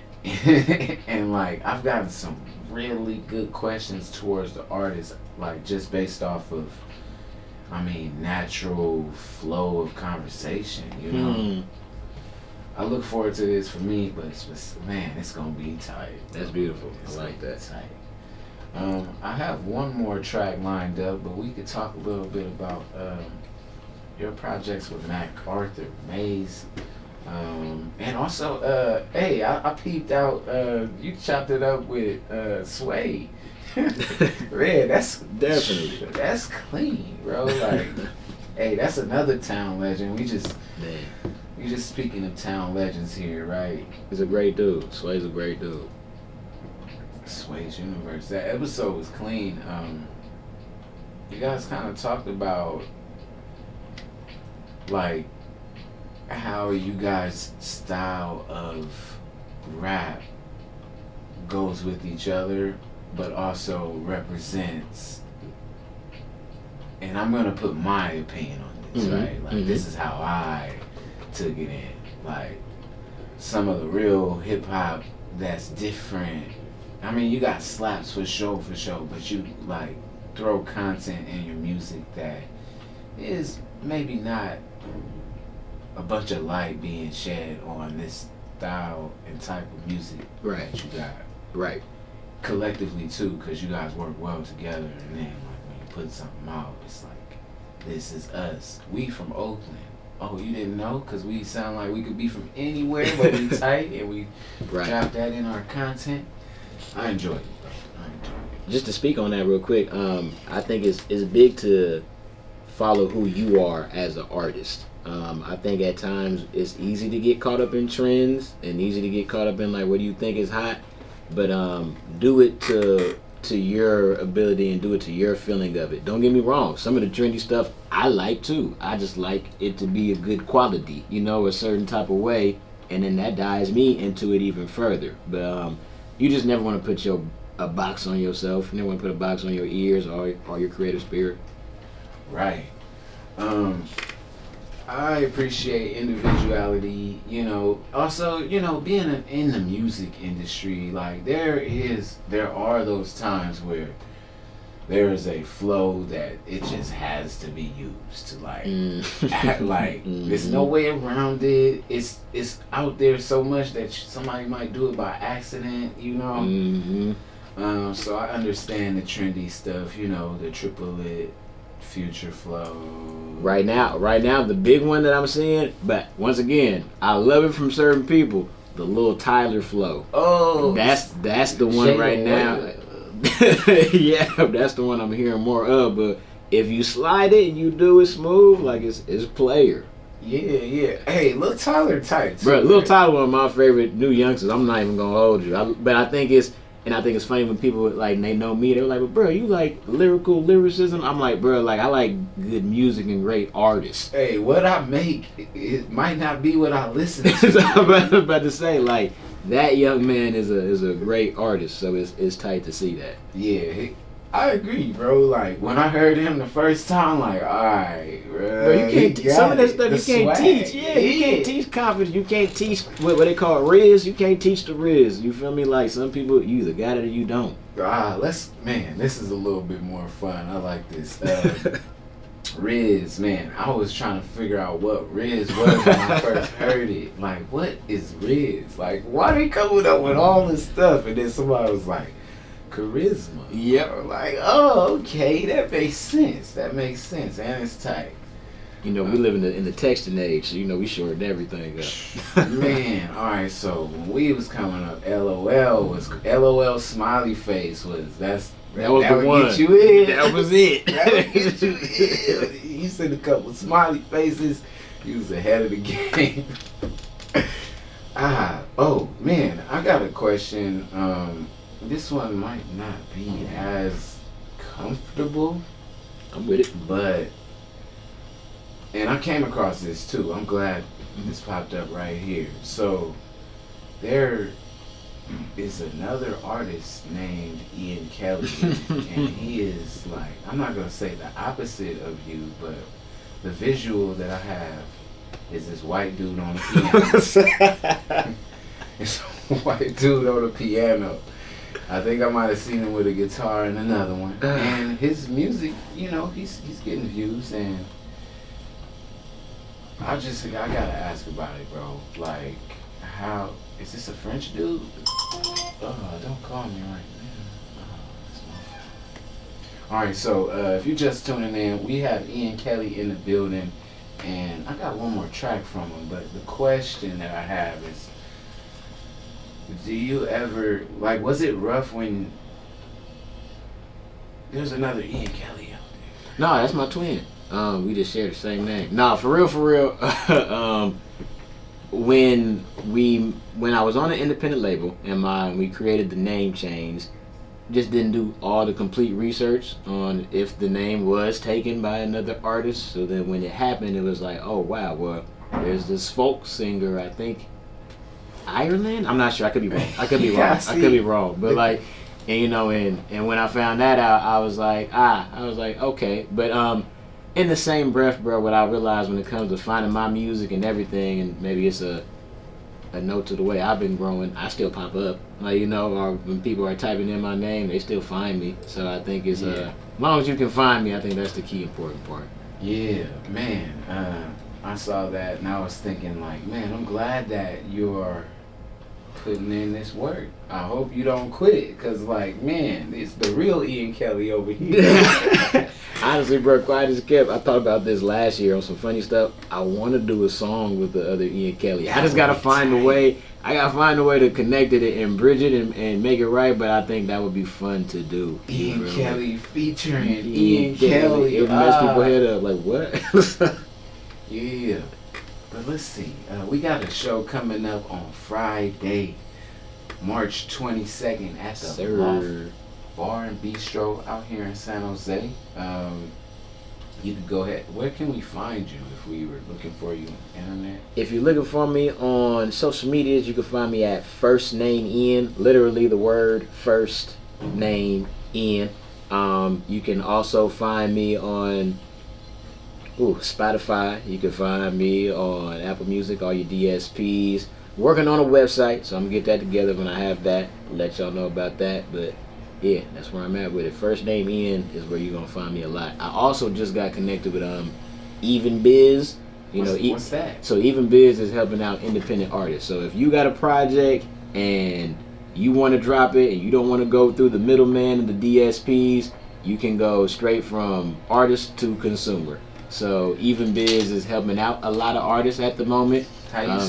And like I've gotten some really good questions towards the artist, like just based off of, natural flow of conversation. I look forward to this for me, but man, it's gonna be tight. That's beautiful. I like that. Tight. I have one more track lined up, but we could talk a little bit about your projects with MacArthur Maze. And also, hey, I peeped out, you chopped it up with Sway. Red, that's definitely, that's clean, bro. Like, hey, that's another town legend. We just speaking of town legends here, right? He's a great dude. Sway's a great dude. Sway's Universe. That episode was clean. You guys kind of talked about like how you guys' style of rap goes with each other, but also represents, and I'm gonna put my opinion on this, right? Like this is how I took it in. Like some of the real hip hop that's different. You got slaps for sure, but you like throw content in your music that is maybe not a bunch of light being shed on this style and type of music that you got. Right. Collectively too, because you guys work well together, and then like when you put something out, it's like, this is us. We from Oakland. Oh, you didn't know? Because we sound like we could be from anywhere, but we tight, and we drop that in our content. I enjoy it, bro. I enjoy it. Just to speak on that real quick, I think it's big to follow who you are as an artist. I think at times it's easy to get caught up in trends and easy to get caught up in like what do you think is hot, but do it to your ability and do it to your feeling of it. Don't get me wrong, some of the trendy stuff I like too. I just like it to be a good quality, a certain type of way, and then that dives me into it even further. But you just never want to put a box on yourself. You never want to put a box on your ears or your creative spirit. Right. I appreciate individuality, also, being in the music industry, like there are those times where there is a flow that it just has to be used, like there's no way around it. It's out there so much that somebody might do it by accident, so I understand the trendy stuff, the triple lit, future flow. Right now, the big one that I'm seeing, but once again, I love it from certain people. The Lil Tyler flow. Oh, that's the one right now. Yeah, that's the one I'm hearing more of. But if you slide it and you do it smooth, like it's player. Yeah. Hey, Lil Tyler tight, bro. Lil Tyler, one of my favorite new youngsters. I'm not even gonna hold you, but I think it's funny when people like they know me. They're like, "But bro, you like lyricism?" I'm like, "Bro, like I like good music and great artists." Hey, what I make, it might not be what I listen to. So I'm about to say, like that young man is a great artist. So it's tight to see that. Yeah, I agree, bro. Like when I heard him the first time, like, all right, bro, you can't some of that stuff you can't teach. Yeah, you can't teach confidence. You can't teach what they call riz. You can't teach the riz. You feel me? Like some people, you either got it or you don't. This is a little bit more fun. I like this. Riz, man, I was trying to figure out what Riz was when I first heard it. Like, what is Riz? Like, why they coming up with all this stuff? And then somebody was like, charisma. Yep. Like, oh, okay, that makes sense. And it's tight. You know, we live in the texting age, so, you know, we shortened everything up. Man, all right. So when we was coming up, LOL smiley face that the would one. Get you in. That was it. That would get you in. You seen a couple smiley faces. You was ahead of the game. Oh man, I got a question. This one might not be as comfortable. I'm with it. But, and I came across this too. I'm glad this popped up right here. So, there is another artist named Ian Kelly, and he is like, I'm not gonna say the opposite of you, but the visual that I have is this white dude on the piano. It's a white dude on the piano. I think I might have seen him with a guitar and another one. And his music, you know, he's getting views, and I gotta ask about it, bro. Like, how is this a French dude? Oh, don't call me right now. Oh, that's my fault. All right, so if you're just tuning in, we have Ian Kelly in the building, and I got one more track from him. But the question that I have is, do you ever, like, was it rough when there's another Ian Kelly out there? No, that's my twin. We just share the same name. Nah, for real. When I was on an independent label and we created the name change, just didn't do all the complete research on if the name was taken by another artist. So then when it happened, it was like, oh wow, well, there's this folk singer, I think Ireland? I'm not sure. I could be wrong. I could be wrong. But like, and you know, and when I found that out, I was like, okay. But in the same breath, bro, what I realized when it comes to finding my music and everything, and maybe it's a note to the way I've been growing, I still pop up. Like, you know, or when people are typing in my name, they still find me. So I think it's as long as you can find me, I think that's the key important part. Yeah, man. I saw that and I was thinking like, man, I'm glad that you're putting in this work. I hope you don't quit it, cause like, man, it's the real Ian Kelly over here. Honestly, bro, quiet as kept. I thought about this last year on some funny stuff. I want to do a song with the other Ian Kelly. I just gotta find a way. I gotta find a way to connect it and bridge it and make it right. But I think that would be fun to do. Ian Kelly featuring Ian Kelly. It would mess people head up. Like what? Yeah. But let's see. We got a show coming up on Friday, March 22nd at the Loft Bar and Bistro out here in San Jose. You can go ahead. Where can we find you if we were looking for you on the internet? If you're looking for me on social medias, you can find me at First Name Ian. Literally the word First Name Ian. You can also find me on Spotify. You can find me on Apple Music, all your DSPs. Working on a website, so I'm gonna get that together when I have that. Let y'all know about that. But yeah, that's where I'm at with it. First Name Ian is where you're gonna find me a lot. I also just got connected with Even Biz. What's that? So Even Biz is helping out independent artists. So if you got a project and you want to drop it and you don't want to go through the middleman and the DSPs, you can go straight from artist to consumer. So Even Biz is helping out a lot of artists at the moment. How do you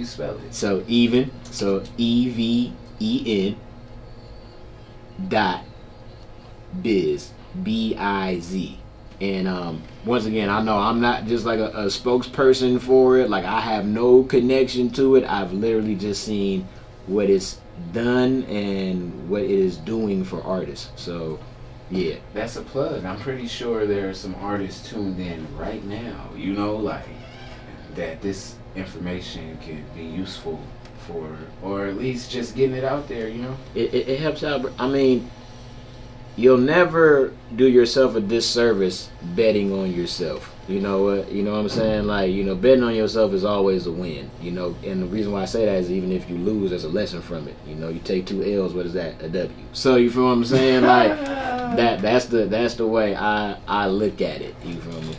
spell it? So Even, so EVEN .biz, BIZ. And once again, I know I'm not just like a spokesperson for it. Like, I have no connection to it. I've literally just seen what it's done and what it is doing for artists. So yeah, that's a plug. I'm pretty sure there are some artists tuned in right now, you know, like that this information could be useful for, or at least just getting it out there, you know. It helps out. I mean, you'll never do yourself a disservice betting on yourself. You know what? You know what I'm saying? Like, you know, betting on yourself is always a win. You know, and the reason why I say that is even if you lose, there's a lesson from it. You know, you take 2 L's, what is that? A W. So you feel what I'm saying? Like that's the way I look at it. You feel me?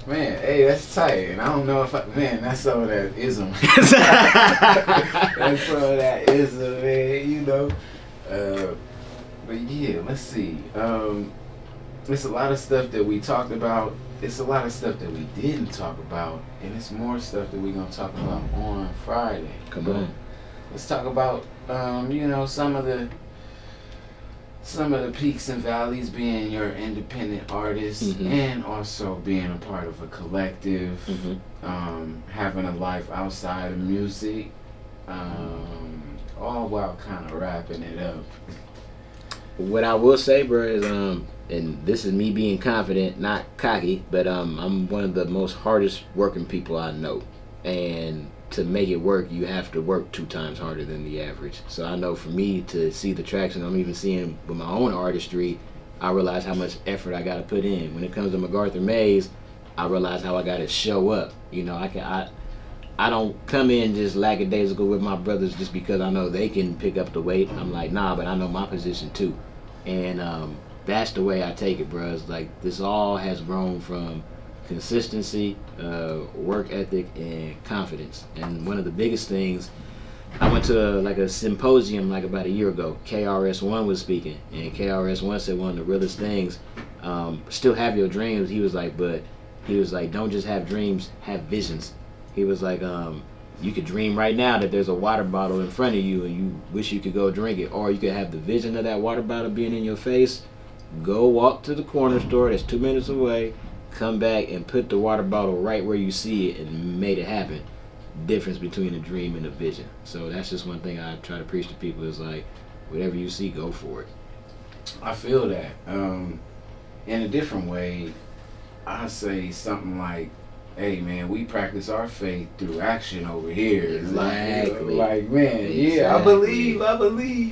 Man, hey, that's tight. And I don't know if that's some of that ism. That's some of that ism, man, you know. But yeah, let's see. it's a lot of stuff that we talked about. It's a lot of stuff that we didn't talk about, and it's more stuff that we're gonna talk about on Friday. Come on. Let's talk about some of the peaks and valleys, being your independent artist and also being a part of a collective, having a life outside of music, all while kind of wrapping it up. What I will say, bro, is and this is me being confident, not cocky, but I'm one of the most hardest working people I know, and to make it work, you have to work 2 times harder than the average. So I know for me to see the traction I'm even seeing with my own artistry, I realize how much effort I got to put in. When it comes to MacArthur Mays, I realize how I got to show up. You know, I don't come in just lackadaisical with my brothers just because I know they can pick up the weight. I'm like, nah, but I know my position too. And that's the way I take it, bro. It's like this all has grown from consistency, work ethic, and confidence. And one of the biggest things, I went to a symposium like about a year ago. KRS-One was speaking, and KRS-One said one of the realest things, still have your dreams. He was like, don't just have dreams, have visions. He was like, you could dream right now that there's a water bottle in front of you and you wish you could go drink it, or you could have the vision of that water bottle being in your face. Go walk to the corner store that's 2 minutes away, come back and put the water bottle right where you see it and made it happen. Difference between a dream and a vision. So that's just one thing I try to preach to people is like, whatever you see, go for it. I feel that. In a different way, I say something like, hey man, we practice our faith through action over here. Exactly. Like man, exactly. Yeah, I believe,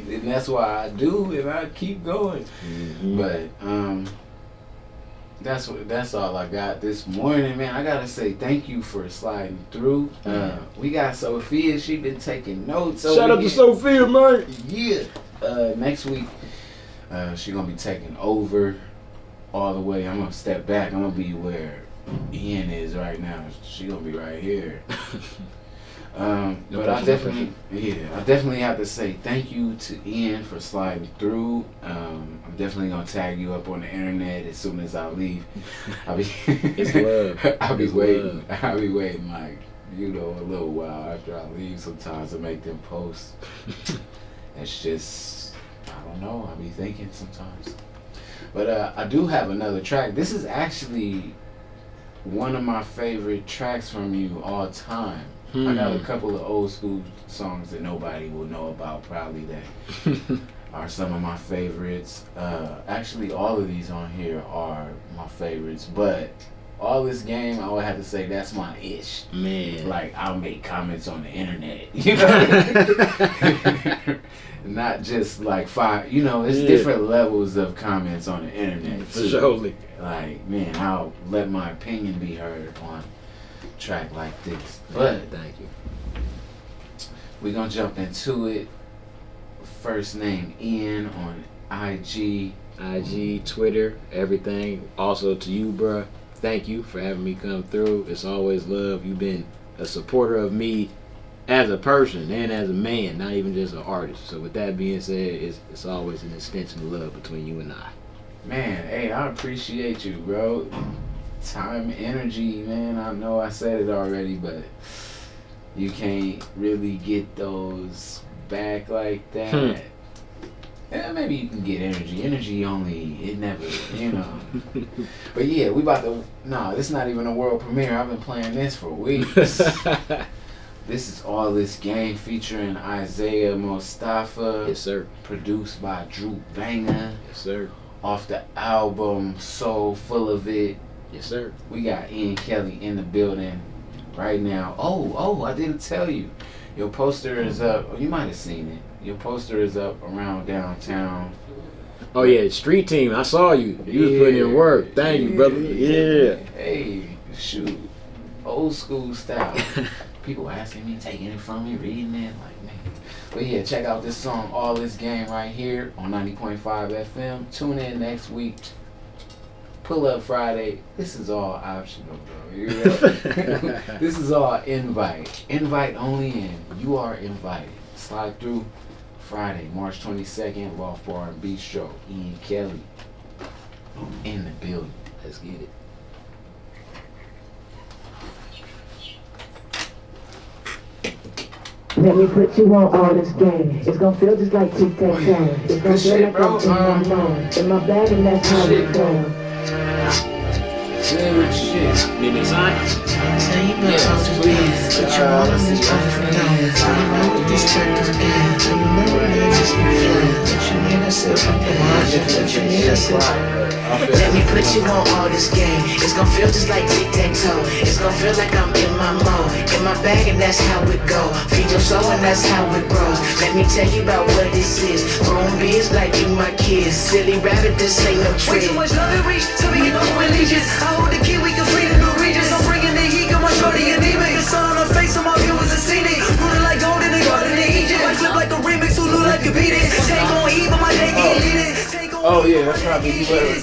and that's why I do, and I keep going. But that's all I got this morning, man. I gotta say thank you for sliding through. We got Sophia. She been taking notes. Shout out to Sophia, man. Yeah. Next week, she gonna be taking over all the way. I'm gonna step back. I'm gonna be where Ian is right now. She gonna be right here. But I definitely have to say thank you to Ian for sliding through. I'm definitely gonna tag you up on the internet as soon as I leave. It's love. I'll be waiting like, a little while after I leave sometimes to make them posts. It's just, I don't know, I'll be thinking sometimes. But I do have another track. This is actually one of my favorite tracks from you all time. I got a couple of old school songs that nobody will know about probably that are some of my favorites. Actually, all of these on here are my favorites, but All This Game, I would have to say that's my ish. Man. Like, I'll make comments on the internet, you know? Not just like it's different levels of comments on the internet. For sure. Like, man, I'll let my opinion be heard on a track like this. But thank you. We're gonna jump into it. First name Ian on IG, Twitter, everything. Also to you, bruh. Thank you for having me come through. It's always love. You've been a supporter of me as a person and as a man, not even just an artist. So with that being said, it's always an extension of love between you and I. Man, hey, I appreciate you, bro. Time, energy, man. I know I said it already, but you can't really get those back like that. Yeah, maybe you can get energy. Energy only, it never, But yeah, we about to, this is not even a world premiere. I've been playing this for weeks. This is All This Game featuring Isaiah Mustafa. Yes, sir. Produced by Drew Banger. Yes, sir. Off the album Soul Full of It. Yes, sir. We got Ian Kelly in the building right now. Oh, I didn't tell you. Your poster is up. You might have seen it. Your poster is up around downtown. Oh yeah, street team. I saw you. You was putting in work. Thank you, brother. Yeah. Hey, shoot. Old school style. People asking me, taking it from me, reading it, like, man. But yeah, check out this song, All This Game, right here on 90.5 FM. Tune in next week. Pull Up Friday. This is all optional, bro. You know? This is all invite. Invite only, and you are invited. Slide through Friday, March 22nd, Loft Bar and Bistro. Ian Kelly. in the building. Let's get it. Let me put you on all this game. It's gonna feel just like tic-tac-toe. It's gonna feel like I'm in my mind. In my bag and that's how it goes. Good shit. Need me to sign? Yes, please. Let's see. Let me put you on all this game. It's gonna feel just like tic-tac-toe. It's gonna feel like I'm in my mode. In my bag and that's how it go. Feed your soul and that's how it grows. Let me tell you about what this is. Grown beers like you my kids. Silly rabbit, this ain't no trick. Way too much love and reach till we get no allegiance. I hold the key, we can flee the new regions. I'm bringing the heat, got my shorty and me. The sun on her face, so my viewers have seen it. Rooted like gold in the garden of Egypt. I flip like a remix, who knew life could beat it. Take on E, but my day can't lead it. Oh yeah, that's probably you better.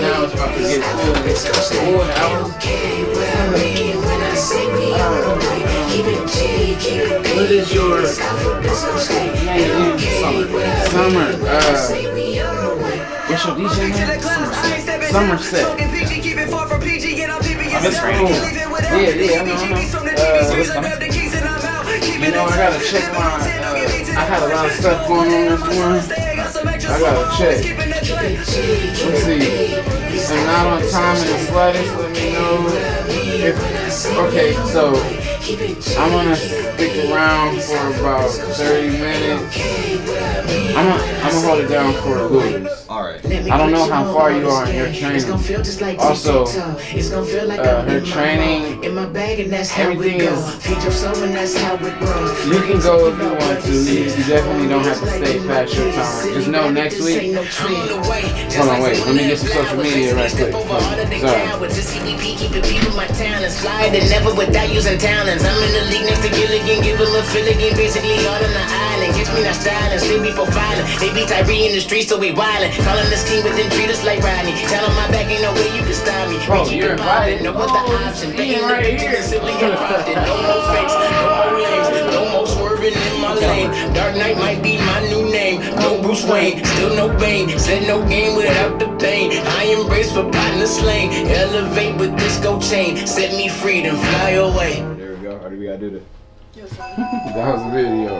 Now it's about to get cool. What is your summer? What's your DJ name? Somerset. Oh, that's right. Yeah, I know. You know, I gotta check my. I had a lot of stuff going on this morning. I gotta check. Let's see. I'm not on time in the slightest. Let me know if. Okay, so I'm gonna stick around for about 30 minutes. I'm gonna hold it down for a little. Alright. I don't know how far you are in your training. Also, her training, everything is. You can go if you want to. You definitely don't have to stay past your time. Just know next week. Hold on, wait. Let me get some social media right quick. Never without using talents. I'm in the league next to Gilligan, give him a Filligan, basically all on the island. Catch me not styling, still be profiling. They be Tyree in the streets, so we wildin'. Calling this king, but then treat us like Rodney. Tell him my back ain't no way you can stop me. Oh, you're invited. No other option. They ain't right here. Simply invited. No more fakes, no more lames, no more swerving in my lane. Dark Knight might be my new name. No Bruce Wayne, still no Bane. Said no game without the pain. I embrace for partner slain. Elevate with disco chain. Set me free, then fly away. There we go. How do we gotta do this? That was a video.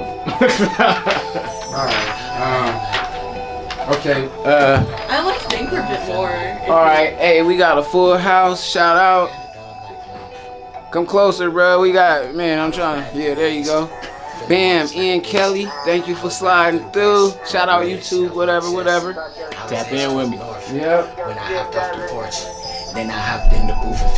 Alright. Okay. I like Anchor before. Alright. Hey, we got a full house. Shout out. Come closer, bro. We got, man, I'm trying. Yeah, there you go. Bam, Ian Kelly. Thank you for sliding through. Shout out YouTube, whatever. Tap in with me. Yep. When I hopped off the porch, then I hopped in the booth and